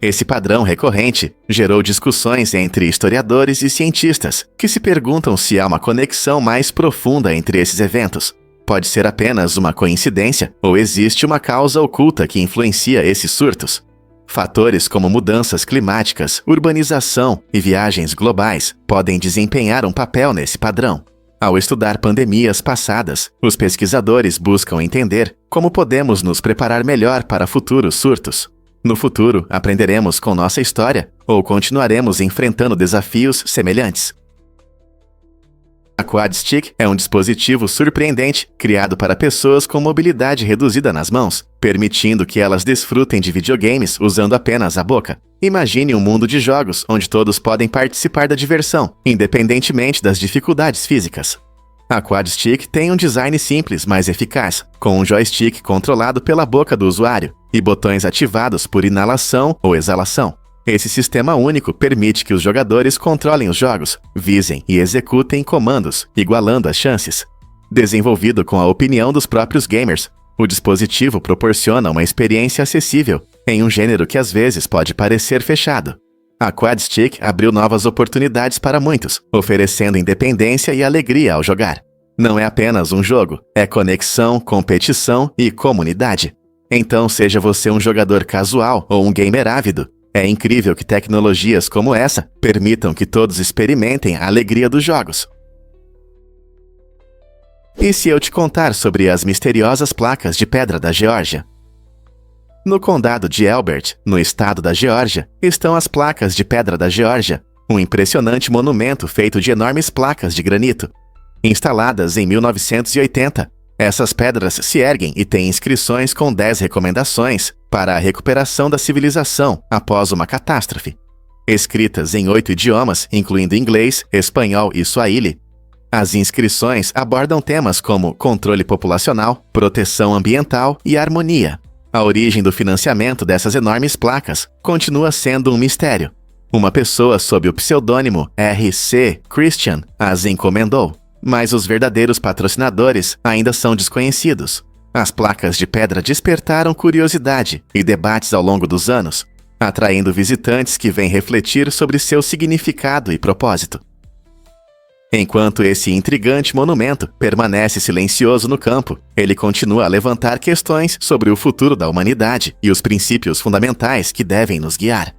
Esse padrão recorrente gerou discussões entre historiadores e cientistas que se perguntam se há uma conexão mais profunda entre esses eventos. Pode ser apenas uma coincidência ou existe uma causa oculta que influencia esses surtos? Fatores como mudanças climáticas, urbanização e viagens globais podem desempenhar um papel nesse padrão. Ao estudar pandemias passadas, os pesquisadores buscam entender como podemos nos preparar melhor para futuros surtos. No futuro, aprenderemos com nossa história ou continuaremos enfrentando desafios semelhantes? A QuadStick é um dispositivo surpreendente criado para pessoas com mobilidade reduzida nas mãos, permitindo que elas desfrutem de videogames usando apenas a boca. Imagine um mundo de jogos onde todos podem participar da diversão, independentemente das dificuldades físicas. A QuadStick tem um design simples, mas eficaz, com um joystick controlado pela boca do usuário e botões ativados por inalação ou exalação. Esse sistema único permite que os jogadores controlem os jogos, visem e executem comandos, igualando as chances. Desenvolvido com a opinião dos próprios gamers, o dispositivo proporciona uma experiência acessível em um gênero que às vezes pode parecer fechado. A QuadStick abriu novas oportunidades para muitos, oferecendo independência e alegria ao jogar. Não é apenas um jogo, é conexão, competição e comunidade. Então, seja você um jogador casual ou um gamer ávido, é incrível que tecnologias como essa permitam que todos experimentem a alegria dos jogos. E se eu te contar sobre as misteriosas placas de pedra da Geórgia? No condado de Elbert, no estado da Geórgia, estão as placas de pedra da Geórgia, um impressionante monumento feito de enormes placas de granito. Instaladas em 1980, essas pedras se erguem e têm inscrições com 10 recomendações para a recuperação da civilização após uma catástrofe. Escritas em 8 idiomas, incluindo inglês, espanhol e suahili, as inscrições abordam temas como controle populacional, proteção ambiental e harmonia. A origem do financiamento dessas enormes placas continua sendo um mistério. Uma pessoa sob o pseudônimo R.C. Christian as encomendou, mas os verdadeiros patrocinadores ainda são desconhecidos. As placas de pedra despertaram curiosidade e debates ao longo dos anos, atraindo visitantes que vêm refletir sobre seu significado e propósito. Enquanto esse intrigante monumento permanece silencioso no campo, ele continua a levantar questões sobre o futuro da humanidade e os princípios fundamentais que devem nos guiar.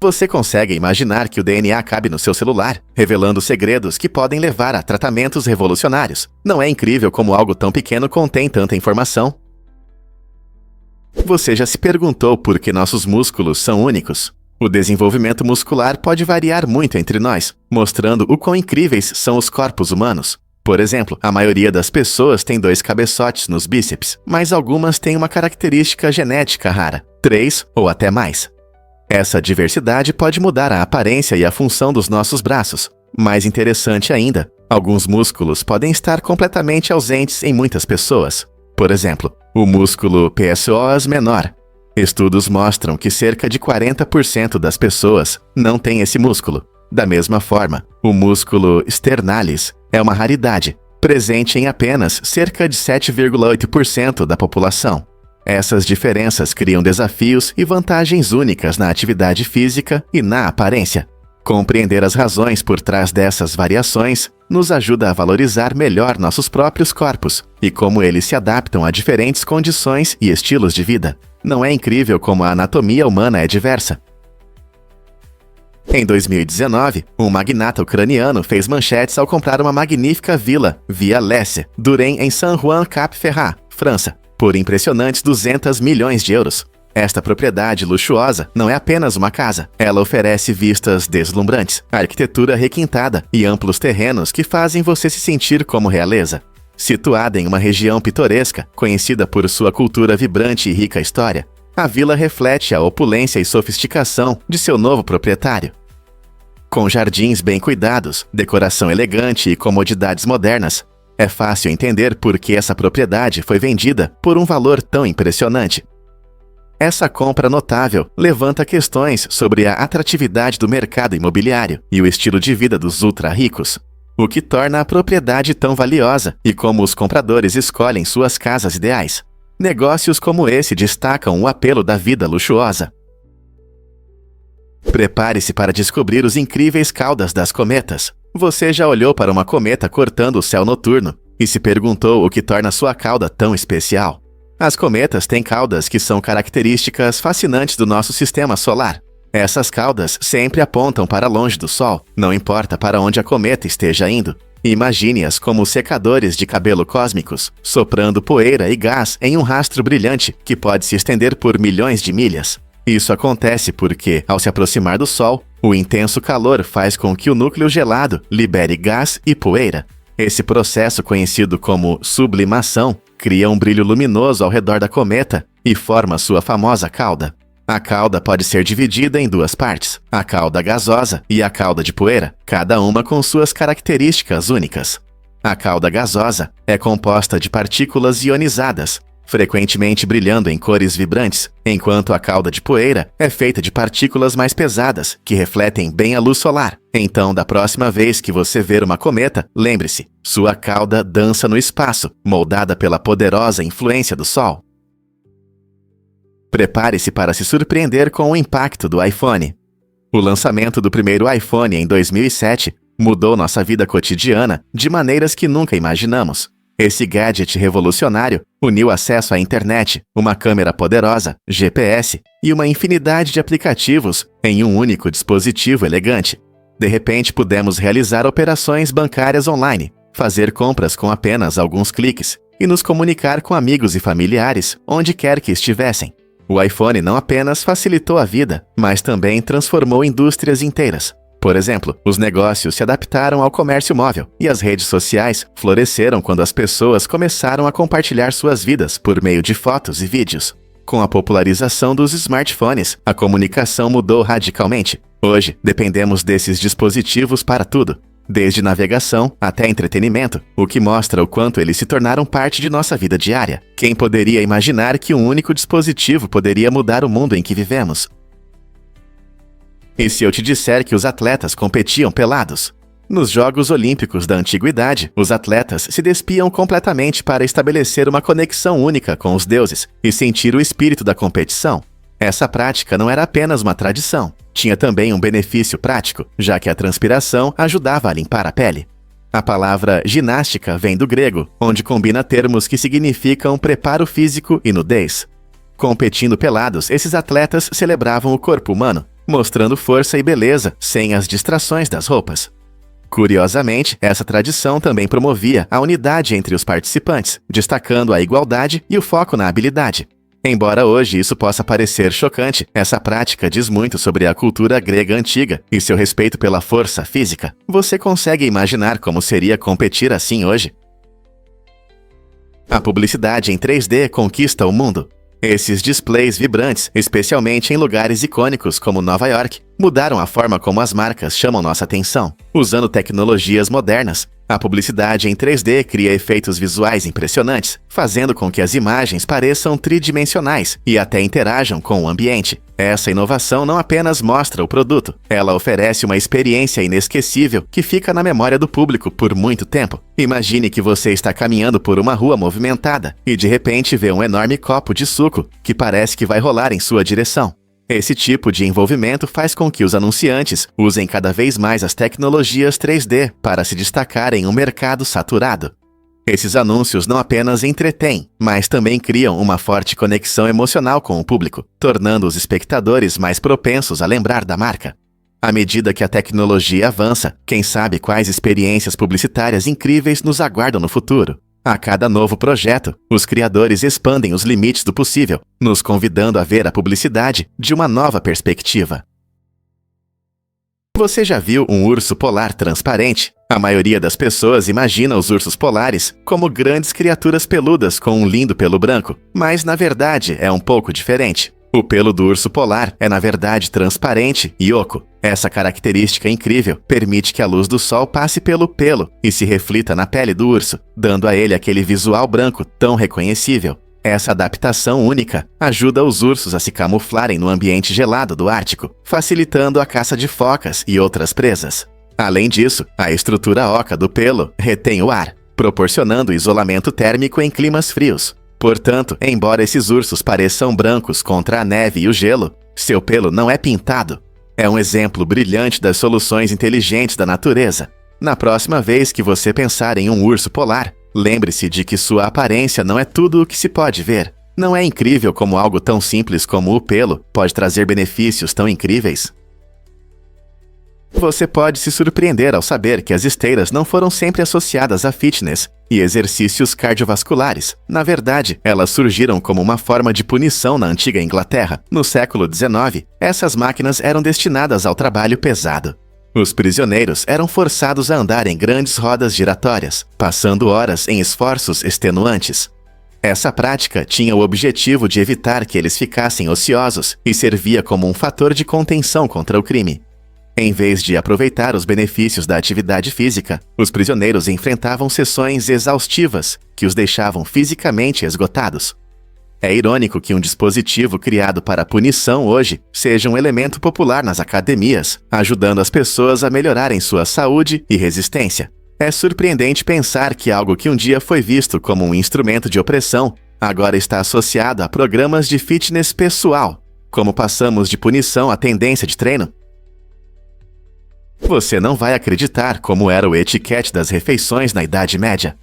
Você consegue imaginar que o DNA cabe no seu celular, revelando segredos que podem levar a tratamentos revolucionários? Não é incrível como algo tão pequeno contém tanta informação? Você já se perguntou por que nossos músculos são únicos? O desenvolvimento muscular pode variar muito entre nós, mostrando o quão incríveis são os corpos humanos. Por exemplo, a maioria das pessoas tem 2 cabeçotes nos bíceps, mas algumas têm uma característica genética rara, 3 ou até mais. Essa diversidade pode mudar a aparência e a função dos nossos braços. Mais interessante ainda, alguns músculos podem estar completamente ausentes em muitas pessoas. Por exemplo, o músculo psoas menor. Estudos mostram que cerca de 40% das pessoas não têm esse músculo. Da mesma forma, o músculo sternalis é uma raridade, presente em apenas cerca de 7,8% da população. Essas diferenças criam desafios e vantagens únicas na atividade física e na aparência. Compreender as razões por trás dessas variações nos ajuda a valorizar melhor nossos próprios corpos e como eles se adaptam a diferentes condições e estilos de vida. Não é incrível como a anatomia humana é diversa? Em 2019, um magnata ucraniano fez manchetes ao comprar uma magnífica vila, Via Lesse, Durem, em Saint-Ouen-Cap-Ferrat, França, por impressionantes 200 milhões de euros. Esta propriedade luxuosa não é apenas uma casa. Ela oferece vistas deslumbrantes, arquitetura requintada e amplos terrenos que fazem você se sentir como realeza. Situada em uma região pitoresca, conhecida por sua cultura vibrante e rica história, a vila reflete a opulência e sofisticação de seu novo proprietário. Com jardins bem cuidados, decoração elegante e comodidades modernas, é fácil entender por que essa propriedade foi vendida por um valor tão impressionante. Essa compra notável levanta questões sobre a atratividade do mercado imobiliário e o estilo de vida dos ultra-ricos, o que torna a propriedade tão valiosa e como os compradores escolhem suas casas ideais. Negócios como esse destacam o apelo da vida luxuosa. Prepare-se para descobrir os incríveis caudas das cometas. Você já olhou para uma cometa cortando o céu noturno e se perguntou o que torna sua cauda tão especial? As cometas têm caudas que são características fascinantes do nosso sistema solar. Essas caudas sempre apontam para longe do Sol, não importa para onde a cometa esteja indo. Imagine-as como secadores de cabelo cósmicos, soprando poeira e gás em um rastro brilhante que pode se estender por milhões de milhas. Isso acontece porque, ao se aproximar do Sol, o intenso calor faz com que o núcleo gelado libere gás e poeira. Esse processo, conhecido como sublimação, cria um brilho luminoso ao redor da cometa e forma sua famosa cauda. A cauda pode ser dividida em duas partes, a cauda gasosa e a cauda de poeira, cada uma com suas características únicas. A cauda gasosa é composta de partículas ionizadas, frequentemente brilhando em cores vibrantes, enquanto a cauda de poeira é feita de partículas mais pesadas, que refletem bem a luz solar. Então, da próxima vez que você ver uma cometa, lembre-se, sua cauda dança no espaço, moldada pela poderosa influência do Sol. Prepare-se para se surpreender com o impacto do iPhone. O lançamento do primeiro iPhone em 2007 mudou nossa vida cotidiana de maneiras que nunca imaginamos. Esse gadget revolucionário uniu acesso à internet, uma câmera poderosa, GPS e uma infinidade de aplicativos em um único dispositivo elegante. De repente, pudemos realizar operações bancárias online, fazer compras com apenas alguns cliques e nos comunicar com amigos e familiares onde quer que estivessem. O iPhone não apenas facilitou a vida, mas também transformou indústrias inteiras. Por exemplo, os negócios se adaptaram ao comércio móvel e as redes sociais floresceram quando as pessoas começaram a compartilhar suas vidas por meio de fotos e vídeos. Com a popularização dos smartphones, a comunicação mudou radicalmente. Hoje, dependemos desses dispositivos para tudo, desde navegação até entretenimento, o que mostra o quanto eles se tornaram parte de nossa vida diária. Quem poderia imaginar que um único dispositivo poderia mudar o mundo em que vivemos? E se eu te disser que os atletas competiam pelados? Nos Jogos Olímpicos da Antiguidade, os atletas se despiam completamente para estabelecer uma conexão única com os deuses e sentir o espírito da competição. Essa prática não era apenas uma tradição, tinha também um benefício prático, já que a transpiração ajudava a limpar a pele. A palavra ginástica vem do grego, onde combina termos que significam preparo físico e nudez. Competindo pelados, esses atletas celebravam o corpo humano, mostrando força e beleza sem as distrações das roupas. Curiosamente, essa tradição também promovia a unidade entre os participantes, destacando a igualdade e o foco na habilidade. Embora hoje isso possa parecer chocante, essa prática diz muito sobre a cultura grega antiga e seu respeito pela força física. Você consegue imaginar como seria competir assim hoje? A publicidade em 3D conquista o mundo. Esses displays vibrantes, especialmente em lugares icônicos como Nova York, mudaram a forma como as marcas chamam nossa atenção. Usando tecnologias modernas, a publicidade em 3D cria efeitos visuais impressionantes, fazendo com que as imagens pareçam tridimensionais e até interajam com o ambiente. Essa inovação não apenas mostra o produto, ela oferece uma experiência inesquecível que fica na memória do público por muito tempo. Imagine que você está caminhando por uma rua movimentada e de repente vê um enorme copo de suco que parece que vai rolar em sua direção. Esse tipo de envolvimento faz com que os anunciantes usem cada vez mais as tecnologias 3D para se destacar em um mercado saturado. Esses anúncios não apenas entretêm, mas também criam uma forte conexão emocional com o público, tornando os espectadores mais propensos a lembrar da marca. À medida que a tecnologia avança, quem sabe quais experiências publicitárias incríveis nos aguardam no futuro. A cada novo projeto, os criadores expandem os limites do possível, nos convidando a ver a publicidade de uma nova perspectiva. Você já viu um urso polar transparente? A maioria das pessoas imagina os ursos polares como grandes criaturas peludas com um lindo pelo branco, mas na verdade é um pouco diferente. O pelo do urso polar é na verdade transparente e oco. Essa característica incrível permite que a luz do sol passe pelo pelo e se reflita na pele do urso, dando a ele aquele visual branco tão reconhecível. Essa adaptação única ajuda os ursos a se camuflarem no ambiente gelado do Ártico, facilitando a caça de focas e outras presas. Além disso, a estrutura oca do pelo retém o ar, proporcionando isolamento térmico em climas frios. Portanto, embora esses ursos pareçam brancos contra a neve e o gelo, seu pelo não é pintado. É um exemplo brilhante das soluções inteligentes da natureza. Na próxima vez que você pensar em um urso polar, lembre-se de que sua aparência não é tudo o que se pode ver. Não é incrível como algo tão simples como o pelo pode trazer benefícios tão incríveis? Você pode se surpreender ao saber que as esteiras não foram sempre associadas a fitness e exercícios cardiovasculares. Na verdade, elas surgiram como uma forma de punição na antiga Inglaterra. No século XIX, essas máquinas eram destinadas ao trabalho pesado. Os prisioneiros eram forçados a andar em grandes rodas giratórias, passando horas em esforços extenuantes. Essa prática tinha o objetivo de evitar que eles ficassem ociosos e servia como um fator de contenção contra o crime. Em vez de aproveitar os benefícios da atividade física, os prisioneiros enfrentavam sessões exaustivas que os deixavam fisicamente esgotados. É irônico que um dispositivo criado para punição hoje seja um elemento popular nas academias, ajudando as pessoas a melhorarem sua saúde e resistência. É surpreendente pensar que algo que um dia foi visto como um instrumento de opressão, agora está associado a programas de fitness pessoal. Como passamos de punição à tendência de treino? Você não vai acreditar como era o etiquete das refeições na Idade Média.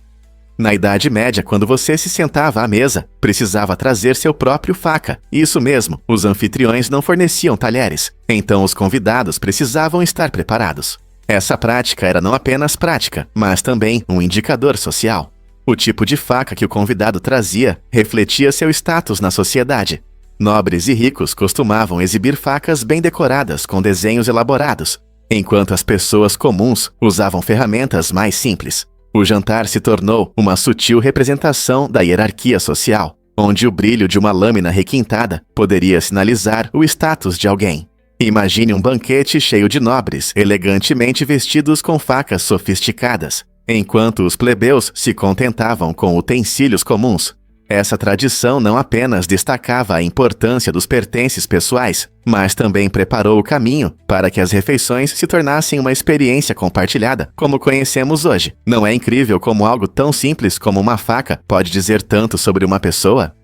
Na Idade Média, quando você se sentava à mesa, precisava trazer seu próprio faca. Isso mesmo, os anfitriões não forneciam talheres, então os convidados precisavam estar preparados. Essa prática era não apenas prática, mas também um indicador social. O tipo de faca que o convidado trazia refletia seu status na sociedade. Nobres e ricos costumavam exibir facas bem decoradas com desenhos elaborados, enquanto as pessoas comuns usavam ferramentas mais simples. O jantar se tornou uma sutil representação da hierarquia social, onde o brilho de uma lâmina requintada poderia sinalizar o status de alguém. Imagine um banquete cheio de nobres, elegantemente vestidos com facas sofisticadas, enquanto os plebeus se contentavam com utensílios comuns. Essa tradição não apenas destacava a importância dos pertences pessoais, mas também preparou o caminho para que as refeições se tornassem uma experiência compartilhada, como conhecemos hoje. Não é incrível como algo tão simples como uma faca pode dizer tanto sobre uma pessoa?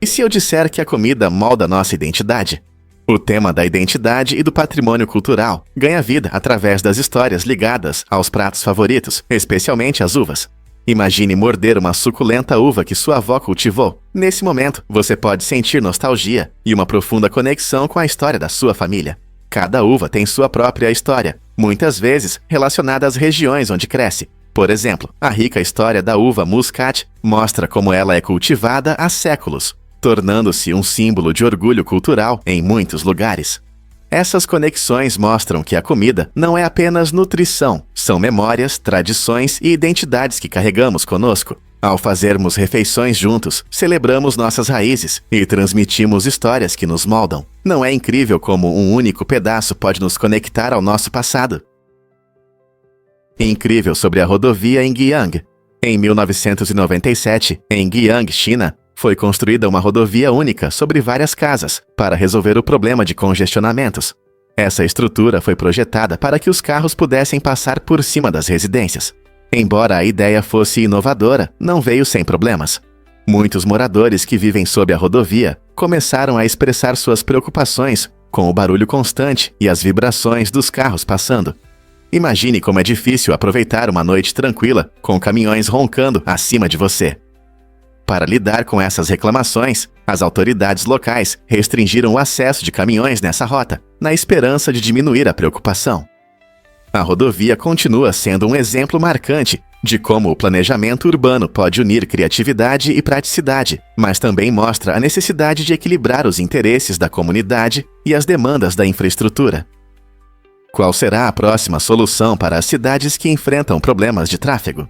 E se eu disser que a comida molda nossa identidade? O tema da identidade e do patrimônio cultural ganha vida através das histórias ligadas aos pratos favoritos, especialmente as uvas. Imagine morder uma suculenta uva que sua avó cultivou. Nesse momento, você pode sentir nostalgia e uma profunda conexão com a história da sua família. Cada uva tem sua própria história, muitas vezes relacionada às regiões onde cresce. Por exemplo, a rica história da uva Muscat mostra como ela é cultivada há séculos, tornando-se um símbolo de orgulho cultural em muitos lugares. Essas conexões mostram que a comida não é apenas nutrição, são memórias, tradições e identidades que carregamos conosco. Ao fazermos refeições juntos, celebramos nossas raízes e transmitimos histórias que nos moldam. Não é incrível como um único pedaço pode nos conectar ao nosso passado? Incrível sobre a rodovia em Guiyang. Em 1997, em Guiyang, China, foi construída uma rodovia única sobre várias casas para resolver o problema de congestionamentos. Essa estrutura foi projetada para que os carros pudessem passar por cima das residências. Embora a ideia fosse inovadora, não veio sem problemas. Muitos moradores que vivem sob a rodovia começaram a expressar suas preocupações com o barulho constante e as vibrações dos carros passando. Imagine como é difícil aproveitar uma noite tranquila com caminhões roncando acima de você. Para lidar com essas reclamações, as autoridades locais restringiram o acesso de caminhões nessa rota, na esperança de diminuir a preocupação. A rodovia continua sendo um exemplo marcante de como o planejamento urbano pode unir criatividade e praticidade, mas também mostra a necessidade de equilibrar os interesses da comunidade e as demandas da infraestrutura. Qual será a próxima solução para as cidades que enfrentam problemas de tráfego?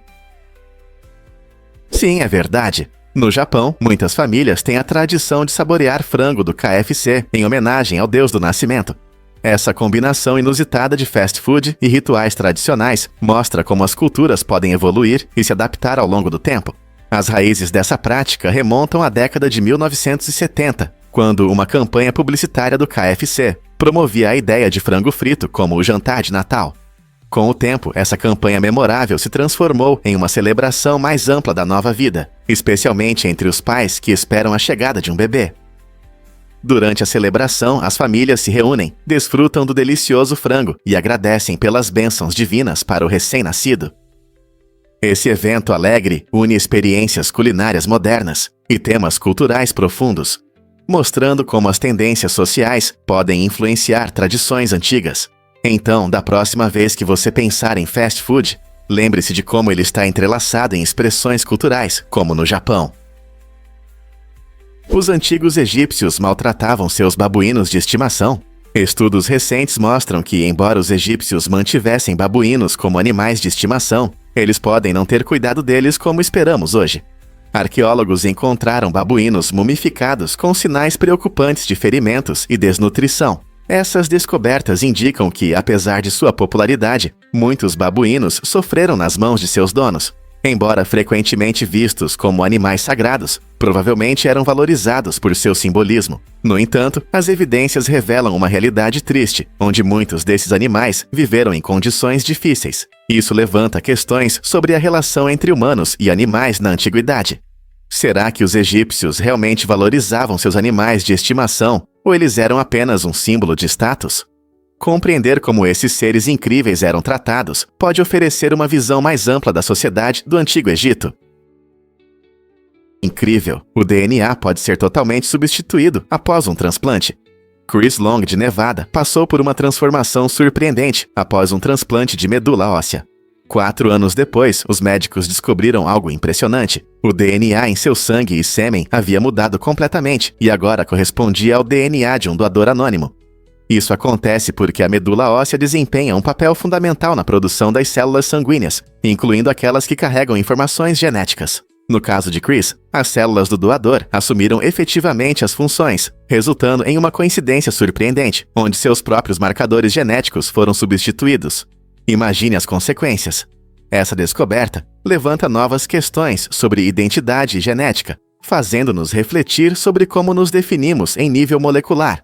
Sim, é verdade. No Japão, muitas famílias têm a tradição de saborear frango do KFC em homenagem ao deus do nascimento. Essa combinação inusitada de fast food e rituais tradicionais mostra como as culturas podem evoluir e se adaptar ao longo do tempo. As raízes dessa prática remontam à década de 1970, quando uma campanha publicitária do KFC promovia a ideia de frango frito como o jantar de Natal. Com o tempo, essa campanha memorável se transformou em uma celebração mais ampla da nova vida, especialmente entre os pais que esperam a chegada de um bebê. Durante a celebração, as famílias se reúnem, desfrutam do delicioso frango e agradecem pelas bênçãos divinas para o recém-nascido. Esse evento alegre une experiências culinárias modernas e temas culturais profundos, mostrando como as tendências sociais podem influenciar tradições antigas. Então, da próxima vez que você pensar em fast food, lembre-se de como ele está entrelaçado em expressões culturais, como no Japão. Os antigos egípcios maltratavam seus babuínos de estimação. Estudos recentes mostram que, embora os egípcios mantivessem babuínos como animais de estimação, eles podem não ter cuidado deles como esperamos hoje. Arqueólogos encontraram babuínos mumificados com sinais preocupantes de ferimentos e desnutrição. Essas descobertas indicam que, apesar de sua popularidade, muitos babuínos sofreram nas mãos de seus donos. Embora frequentemente vistos como animais sagrados, provavelmente eram valorizados por seu simbolismo. No entanto, as evidências revelam uma realidade triste, onde muitos desses animais viveram em condições difíceis. Isso levanta questões sobre a relação entre humanos e animais na antiguidade. Será que os egípcios realmente valorizavam seus animais de estimação, ou eles eram apenas um símbolo de status? Compreender como esses seres incríveis eram tratados pode oferecer uma visão mais ampla da sociedade do Antigo Egito. Incrível! O DNA pode ser totalmente substituído após um transplante. Chris Long, de Nevada, passou por uma transformação surpreendente após um transplante de medula óssea. 4 anos depois, os médicos descobriram algo impressionante. O DNA em seu sangue e sêmen havia mudado completamente e agora correspondia ao DNA de um doador anônimo. Isso acontece porque a medula óssea desempenha um papel fundamental na produção das células sanguíneas, incluindo aquelas que carregam informações genéticas. No caso de Chris, as células do doador assumiram efetivamente as funções, resultando em uma coincidência surpreendente, onde seus próprios marcadores genéticos foram substituídos. Imagine as consequências. Essa descoberta levanta novas questões sobre identidade e genética, fazendo-nos refletir sobre como nos definimos em nível molecular.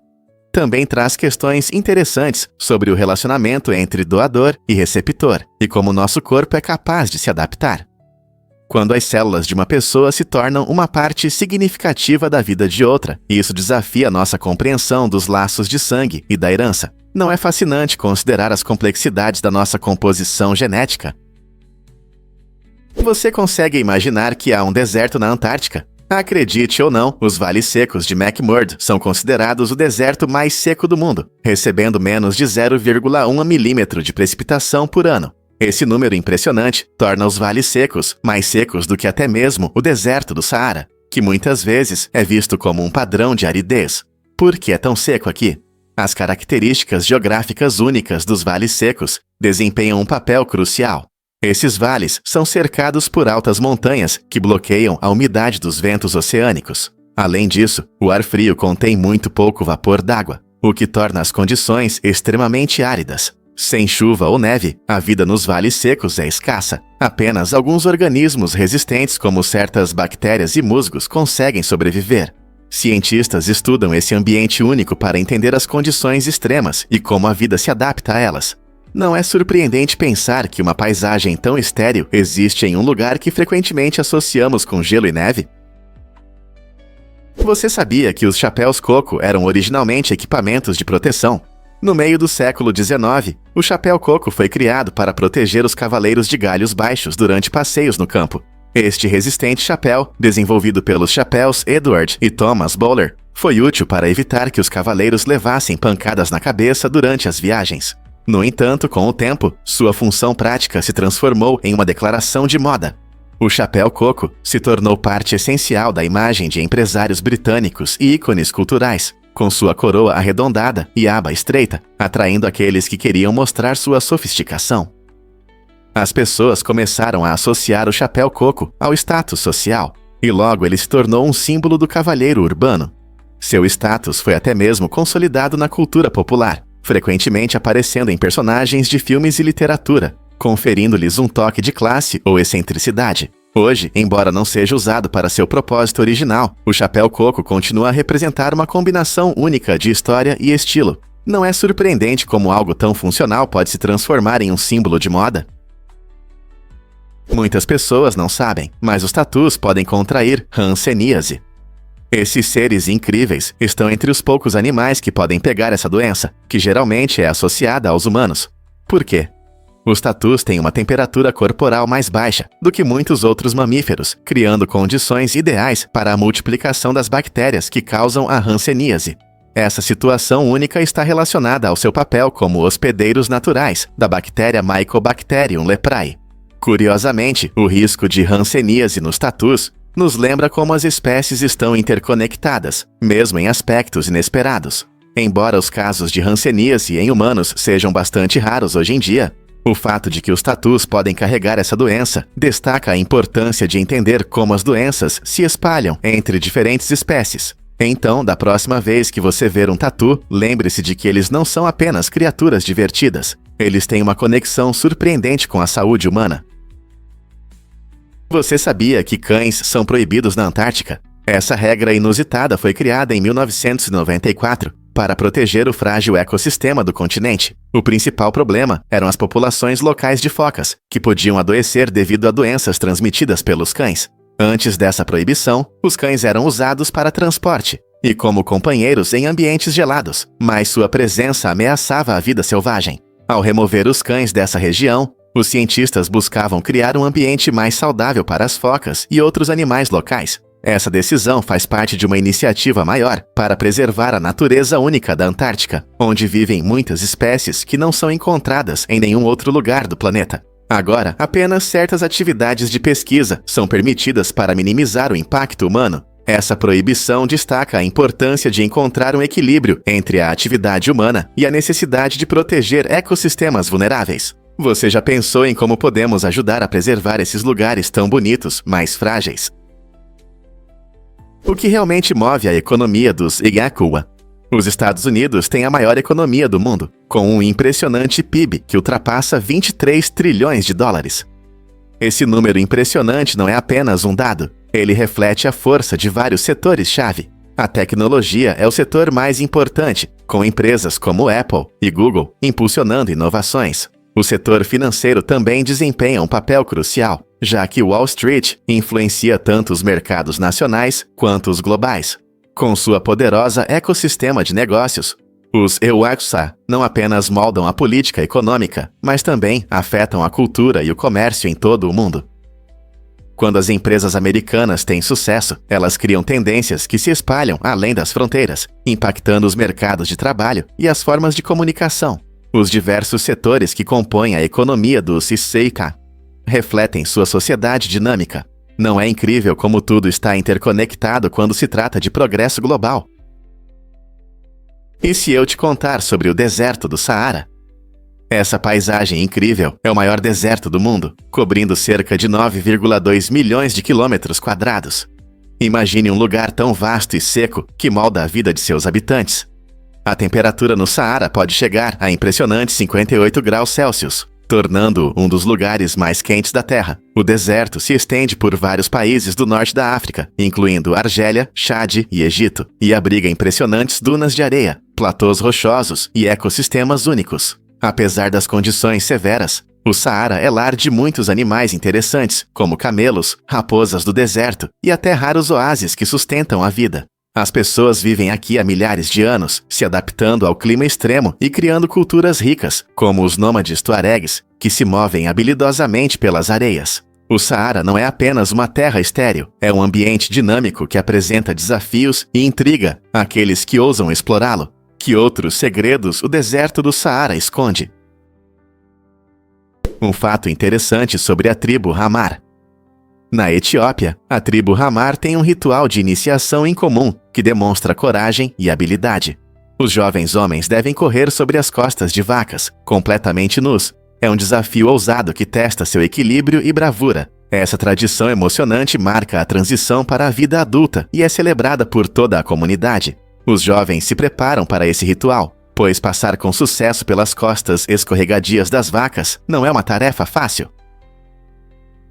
Também traz questões interessantes sobre o relacionamento entre doador e receptor e como nosso corpo é capaz de se adaptar. Quando as células de uma pessoa se tornam uma parte significativa da vida de outra, isso desafia nossa compreensão dos laços de sangue e da herança. Não é fascinante considerar as complexidades da nossa composição genética? Você consegue imaginar que há um deserto na Antártica? Acredite ou não, os vales secos de McMurdo são considerados o deserto mais seco do mundo, recebendo menos de 0,1 milímetro de precipitação por ano. Esse número impressionante torna os vales secos mais secos do que até mesmo o deserto do Saara, que muitas vezes é visto como um padrão de aridez. Por que é tão seco aqui? As características geográficas únicas dos vales secos desempenham um papel crucial. Esses vales são cercados por altas montanhas que bloqueiam a umidade dos ventos oceânicos. Além disso, o ar frio contém muito pouco vapor d'água, o que torna as condições extremamente áridas. Sem chuva ou neve, a vida nos vales secos é escassa. Apenas alguns organismos resistentes, como certas bactérias e musgos, conseguem sobreviver. Cientistas estudam esse ambiente único para entender as condições extremas e como a vida se adapta a elas. Não é surpreendente pensar que uma paisagem tão estéril existe em um lugar que frequentemente associamos com gelo e neve? Você sabia que os chapéus coco eram originalmente equipamentos de proteção? No meio do século XIX, o chapéu coco foi criado para proteger os cavaleiros de galhos baixos durante passeios no campo. Este resistente chapéu, desenvolvido pelos chapéus Edward e Thomas Bowler, foi útil para evitar que os cavaleiros levassem pancadas na cabeça durante as viagens. No entanto, com o tempo, sua função prática se transformou em uma declaração de moda. O chapéu coco se tornou parte essencial da imagem de empresários britânicos e ícones culturais, com sua coroa arredondada e aba estreita, atraindo aqueles que queriam mostrar sua sofisticação. As pessoas começaram a associar o chapéu coco ao status social, e logo ele se tornou um símbolo do cavalheiro urbano. Seu status foi até mesmo consolidado na cultura popular, frequentemente aparecendo em personagens de filmes e literatura, conferindo-lhes um toque de classe ou excentricidade. Hoje, embora não seja usado para seu propósito original, o chapéu coco continua a representar uma combinação única de história e estilo. Não é surpreendente como algo tão funcional pode se transformar em um símbolo de moda? Muitas pessoas não sabem, mas os tatus podem contrair hanseníase. Esses seres incríveis estão entre os poucos animais que podem pegar essa doença, que geralmente é associada aos humanos. Por quê? Os tatus têm uma temperatura corporal mais baixa do que muitos outros mamíferos, criando condições ideais para a multiplicação das bactérias que causam a hanseníase. Essa situação única está relacionada ao seu papel como hospedeiros naturais da bactéria Mycobacterium leprae. Curiosamente, o risco de hanseníase nos tatus nos lembra como as espécies estão interconectadas, mesmo em aspectos inesperados. Embora os casos de hanseníase em humanos sejam bastante raros hoje em dia, o fato de que os tatus podem carregar essa doença destaca a importância de entender como as doenças se espalham entre diferentes espécies. Então, da próxima vez que você ver um tatu, lembre-se de que eles não são apenas criaturas divertidas. Eles têm uma conexão surpreendente com a saúde humana. Você sabia que cães são proibidos na Antártica? Essa regra inusitada foi criada em 1994 para proteger o frágil ecossistema do continente. O principal problema eram as populações locais de focas, que podiam adoecer devido a doenças transmitidas pelos cães. Antes dessa proibição, os cães eram usados para transporte e como companheiros em ambientes gelados, mas sua presença ameaçava a vida selvagem. Ao remover os cães dessa região, os cientistas buscavam criar um ambiente mais saudável para as focas e outros animais locais. Essa decisão faz parte de uma iniciativa maior para preservar a natureza única da Antártica, onde vivem muitas espécies que não são encontradas em nenhum outro lugar do planeta. Agora, apenas certas atividades de pesquisa são permitidas para minimizar o impacto humano. Essa proibição destaca a importância de encontrar um equilíbrio entre a atividade humana e a necessidade de proteger ecossistemas vulneráveis. Você já pensou em como podemos ajudar a preservar esses lugares tão bonitos, mas frágeis? O que realmente move a economia dos Igakua? Os Estados Unidos têm a maior economia do mundo, com um impressionante PIB que ultrapassa 23 trilhões de dólares. Esse número impressionante não é apenas um dado, ele reflete a força de vários setores-chave. A tecnologia é o setor mais importante, com empresas como Apple e Google impulsionando inovações. O setor financeiro também desempenha um papel crucial, já que Wall Street influencia tanto os mercados nacionais quanto os globais. Com sua poderosa ecossistema de negócios, os Euakusa não apenas moldam a política econômica, mas também afetam a cultura e o comércio em todo o mundo. Quando as empresas americanas têm sucesso, elas criam tendências que se espalham além das fronteiras, impactando os mercados de trabalho e as formas de comunicação. Os diversos setores que compõem a economia do Siseica refletem sua sociedade dinâmica. Não é incrível como tudo está interconectado quando se trata de progresso global? E se eu te contar sobre o deserto do Saara? Essa paisagem incrível é o maior deserto do mundo, cobrindo cerca de 9,2 milhões de quilômetros quadrados. Imagine um lugar tão vasto e seco que molda a vida de seus habitantes. A temperatura no Saara pode chegar a impressionantes 58 graus Celsius, tornando-o um dos lugares mais quentes da Terra. O deserto se estende por vários países do norte da África, incluindo Argélia, Chade e Egito, e abriga impressionantes dunas de areia, platôs rochosos e ecossistemas únicos. Apesar das condições severas, o Saara é lar de muitos animais interessantes, como camelos, raposas do deserto e até raros oásis que sustentam a vida. As pessoas vivem aqui há milhares de anos, se adaptando ao clima extremo e criando culturas ricas, como os nômades tuaregues, que se movem habilidosamente pelas areias. O Saara não é apenas uma terra estéril, é um ambiente dinâmico que apresenta desafios e intriga àqueles que ousam explorá-lo. Que outros segredos o deserto do Saara esconde? Um fato interessante sobre a tribo Hamar. Na Etiópia, a tribo Hamar tem um ritual de iniciação em comum que demonstra coragem e habilidade. Os jovens homens devem correr sobre as costas de vacas, completamente nus. É um desafio ousado que testa seu equilíbrio e bravura. Essa tradição emocionante marca a transição para a vida adulta e é celebrada por toda a comunidade. Os jovens se preparam para esse ritual, pois passar com sucesso pelas costas escorregadias das vacas não é uma tarefa fácil.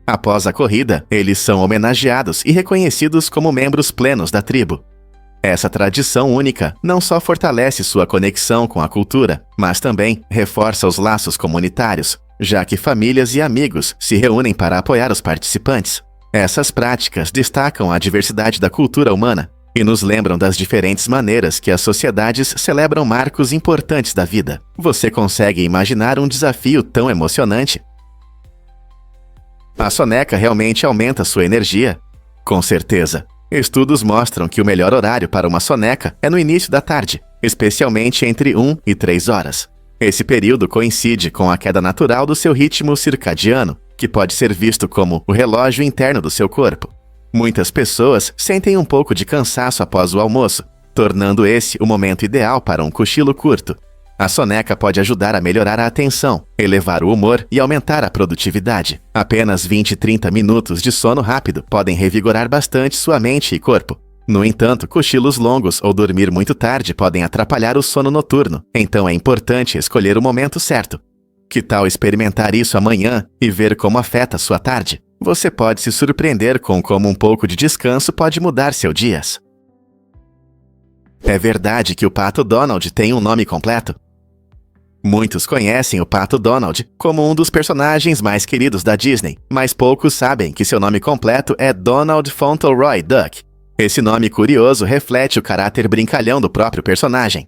Após a corrida, eles são homenageados e reconhecidos como membros plenos da tribo. Essa tradição única não só fortalece sua conexão com a cultura, mas também reforça os laços comunitários, já que famílias e amigos se reúnem para apoiar os participantes. Essas práticas destacam a diversidade da cultura humana e nos lembram das diferentes maneiras que as sociedades celebram marcos importantes da vida. Você consegue imaginar um desafio tão emocionante? A soneca realmente aumenta sua energia? Com certeza. Estudos mostram que o melhor horário para uma soneca é no início da tarde, especialmente entre 1 e 3 horas. Esse período coincide com a queda natural do seu ritmo circadiano, que pode ser visto como o relógio interno do seu corpo. Muitas pessoas sentem um pouco de cansaço após o almoço, tornando esse o momento ideal para um cochilo curto. A soneca pode ajudar a melhorar a atenção, elevar o humor e aumentar a produtividade. Apenas 20 e 30 minutos de sono rápido podem revigorar bastante sua mente e corpo. No entanto, cochilos longos ou dormir muito tarde podem atrapalhar o sono noturno, então é importante escolher o momento certo. Que tal experimentar isso amanhã e ver como afeta sua tarde? Você pode se surpreender com como um pouco de descanso pode mudar seu dias. É verdade que o Pato Donald tem um nome completo? Muitos conhecem o Pato Donald como um dos personagens mais queridos da Disney, mas poucos sabem que seu nome completo é Donald Fauntleroy Duck. Esse nome curioso reflete o caráter brincalhão do próprio personagem.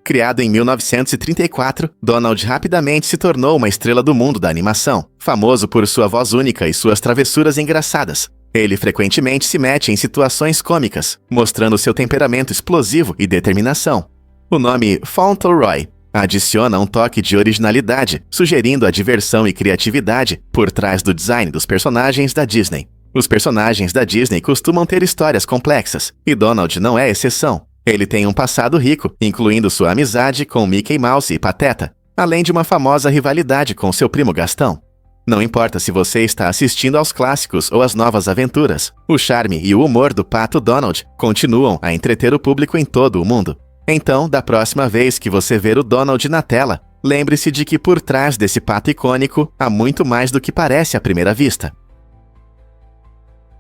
Criado em 1934, Donald rapidamente se tornou uma estrela do mundo da animação, famoso por sua voz única e suas travessuras engraçadas. Ele frequentemente se mete em situações cômicas, mostrando seu temperamento explosivo e determinação. O nome Fauntleroy adiciona um toque de originalidade, sugerindo a diversão e criatividade por trás do design dos personagens da Disney. Os personagens da Disney costumam ter histórias complexas, e Donald não é exceção. Ele tem um passado rico, incluindo sua amizade com Mickey Mouse e Pateta, além de uma famosa rivalidade com seu primo Gastão. Não importa se você está assistindo aos clássicos ou às novas aventuras, o charme e o humor do Pato Donald continuam a entreter o público em todo o mundo. Então, da próxima vez que você ver o Donald na tela, lembre-se de que por trás desse pato icônico há muito mais do que parece à primeira vista.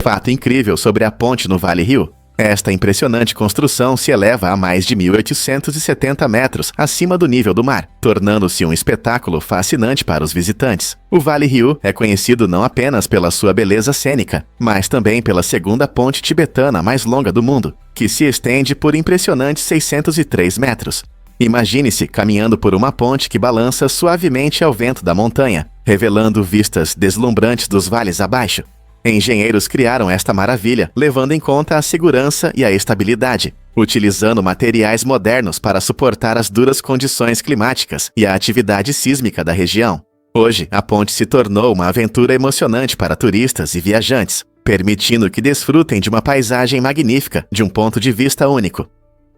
Fato incrível sobre a ponte no Vale Rio. Esta impressionante construção se eleva a mais de 1.870 metros acima do nível do mar, tornando-se um espetáculo fascinante para os visitantes. O Vale Rio é conhecido não apenas pela sua beleza cênica, mas também pela segunda ponte tibetana mais longa do mundo, que se estende por impressionantes 603 metros. Imagine-se caminhando por uma ponte que balança suavemente ao vento da montanha, revelando vistas deslumbrantes dos vales abaixo. Engenheiros criaram esta maravilha, levando em conta a segurança e a estabilidade, utilizando materiais modernos para suportar as duras condições climáticas e a atividade sísmica da região. Hoje, a ponte se tornou uma aventura emocionante para turistas e viajantes, permitindo que desfrutem de uma paisagem magnífica de um ponto de vista único.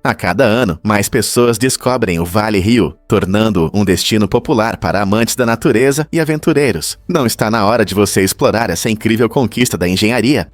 A cada ano, mais pessoas descobrem o Vale Rio, tornando-o um destino popular para amantes da natureza e aventureiros. Não está na hora de você explorar essa incrível conquista da engenharia?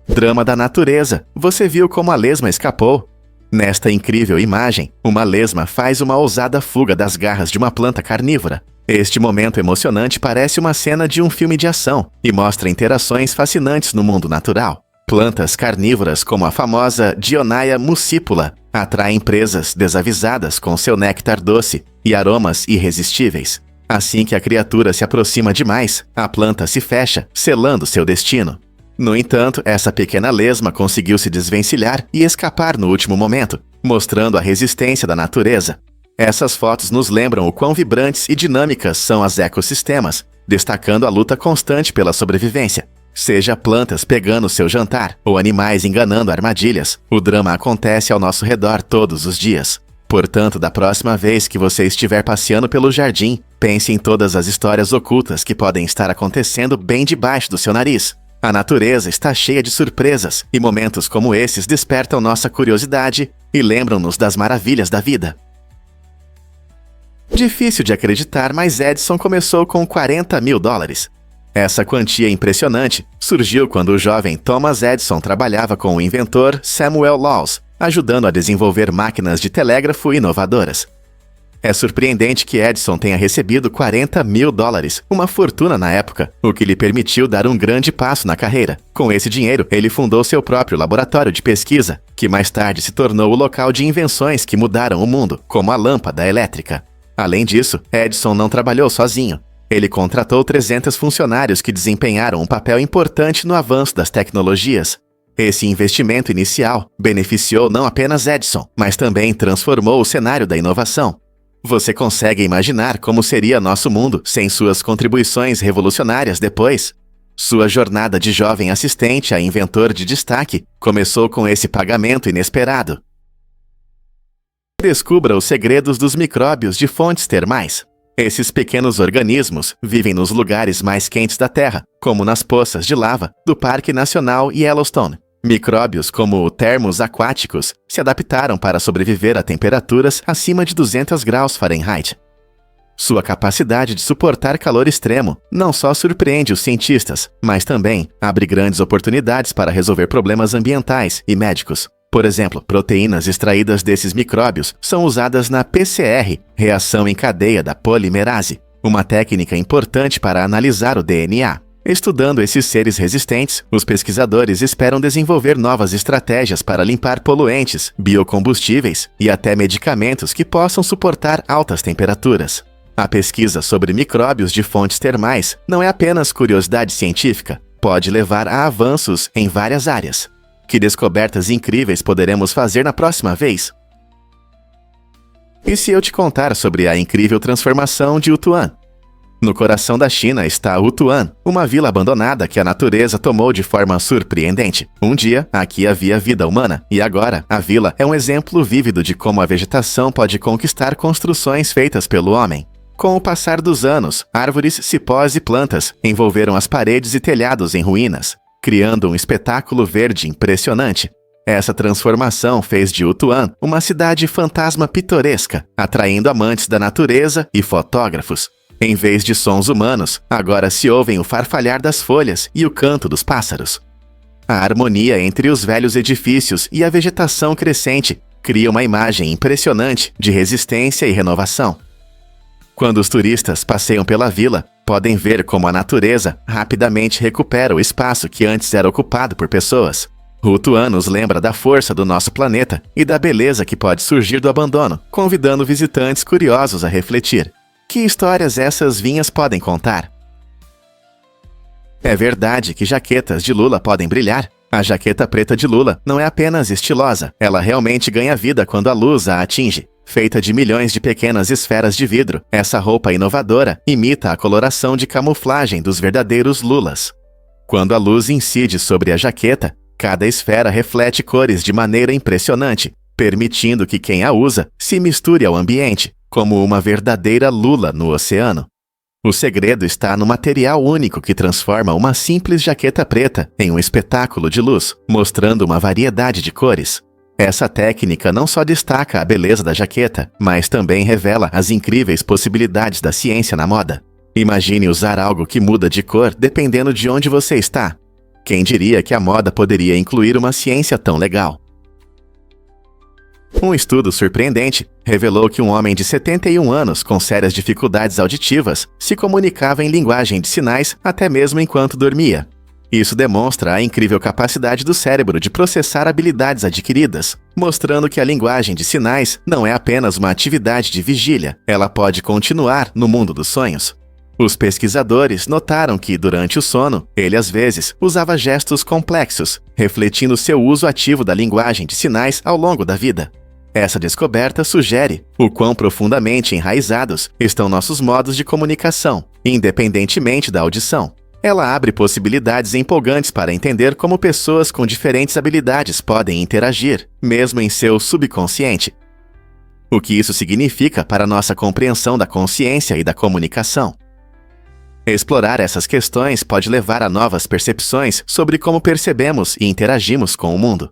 Drama da natureza. Você viu como a lesma escapou? Nesta incrível imagem, uma lesma faz uma ousada fuga das garras de uma planta carnívora. Este momento emocionante parece uma cena de um filme de ação e mostra interações fascinantes no mundo natural. Plantas carnívoras como a famosa Dionaea muscipula atraem presas desavisadas com seu néctar doce e aromas irresistíveis. Assim que a criatura se aproxima demais, a planta se fecha, selando seu destino. No entanto, essa pequena lesma conseguiu se desvencilhar e escapar no último momento, mostrando a resistência da natureza. Essas fotos nos lembram o quão vibrantes e dinâmicas são os ecossistemas, destacando a luta constante pela sobrevivência. Seja plantas pegando seu jantar ou animais enganando armadilhas, o drama acontece ao nosso redor todos os dias. Portanto, da próxima vez que você estiver passeando pelo jardim, pense em todas as histórias ocultas que podem estar acontecendo bem debaixo do seu nariz. A natureza está cheia de surpresas, e momentos como esses despertam nossa curiosidade e lembram-nos das maravilhas da vida. Difícil de acreditar, mas Edison começou com $40 mil. Essa quantia impressionante surgiu quando o jovem Thomas Edison trabalhava com o inventor Samuel Laws, ajudando a desenvolver máquinas de telégrafo inovadoras. É surpreendente que Edison tenha recebido $40 mil, uma fortuna na época, o que lhe permitiu dar um grande passo na carreira. Com esse dinheiro, ele fundou seu próprio laboratório de pesquisa, que mais tarde se tornou o local de invenções que mudaram o mundo, como a lâmpada elétrica. Além disso, Edison não trabalhou sozinho. Ele contratou 300 funcionários que desempenharam um papel importante no avanço das tecnologias. Esse investimento inicial beneficiou não apenas Edison, mas também transformou o cenário da inovação. Você consegue imaginar como seria nosso mundo sem suas contribuições revolucionárias depois? Sua jornada de jovem assistente a inventor de destaque começou com esse pagamento inesperado. Descubra os segredos dos micróbios de fontes termais. Esses pequenos organismos vivem nos lugares mais quentes da Terra, como nas poças de lava do Parque Nacional Yellowstone. Micróbios como termos aquáticos se adaptaram para sobreviver a temperaturas acima de 200 graus Fahrenheit. Sua capacidade de suportar calor extremo não só surpreende os cientistas, mas também abre grandes oportunidades para resolver problemas ambientais e médicos. Por exemplo, proteínas extraídas desses micróbios são usadas na PCR, reação em cadeia da polimerase, uma técnica importante para analisar o DNA. Estudando esses seres resistentes, os pesquisadores esperam desenvolver novas estratégias para limpar poluentes, biocombustíveis e até medicamentos que possam suportar altas temperaturas. A pesquisa sobre micróbios de fontes termais não é apenas curiosidade científica, pode levar a avanços em várias áreas. Que descobertas incríveis poderemos fazer na próxima vez? E se eu te contar sobre a incrível transformação de Wutuan? No coração da China está Wutuan, uma vila abandonada que a natureza tomou de forma surpreendente. Um dia, aqui havia vida humana, e agora, a vila é um exemplo vívido de como a vegetação pode conquistar construções feitas pelo homem. Com o passar dos anos, árvores, cipós e plantas envolveram as paredes e telhados em ruínas, criando um espetáculo verde impressionante. Essa transformação fez de Wutuan uma cidade fantasma pitoresca, atraindo amantes da natureza e fotógrafos. Em vez de sons humanos, agora se ouvem o farfalhar das folhas e o canto dos pássaros. A harmonia entre os velhos edifícios e a vegetação crescente cria uma imagem impressionante de resistência e renovação. Quando os turistas passeiam pela vila, podem ver como a natureza rapidamente recupera o espaço que antes era ocupado por pessoas. Wutuan nos lembra da força do nosso planeta e da beleza que pode surgir do abandono, convidando visitantes curiosos a refletir. Que histórias essas vinhas podem contar? É verdade que jaquetas de lula podem brilhar? A jaqueta preta de lula não é apenas estilosa, ela realmente ganha vida quando a luz a atinge. Feita de milhões de pequenas esferas de vidro, essa roupa inovadora imita a coloração de camuflagem dos verdadeiros lulas. Quando a luz incide sobre a jaqueta, cada esfera reflete cores de maneira impressionante, permitindo que quem a usa se misture ao ambiente, como uma verdadeira lula no oceano. O segredo está no material único que transforma uma simples jaqueta preta em um espetáculo de luz, mostrando uma variedade de cores. Essa técnica não só destaca a beleza da jaqueta, mas também revela as incríveis possibilidades da ciência na moda. Imagine usar algo que muda de cor dependendo de onde você está. Quem diria que a moda poderia incluir uma ciência tão legal? Um estudo surpreendente revelou que um homem de 71 anos com sérias dificuldades auditivas se comunicava em linguagem de sinais até mesmo enquanto dormia. Isso demonstra a incrível capacidade do cérebro de processar habilidades adquiridas, mostrando que a linguagem de sinais não é apenas uma atividade de vigília, ela pode continuar no mundo dos sonhos. Os pesquisadores notaram que, durante o sono, ele às vezes usava gestos complexos, refletindo seu uso ativo da linguagem de sinais ao longo da vida. Essa descoberta sugere o quão profundamente enraizados estão nossos modos de comunicação, independentemente da audição. Ela abre possibilidades empolgantes para entender como pessoas com diferentes habilidades podem interagir, mesmo em seu subconsciente. O que isso significa para nossa compreensão da consciência e da comunicação? Explorar essas questões pode levar a novas percepções sobre como percebemos e interagimos com o mundo.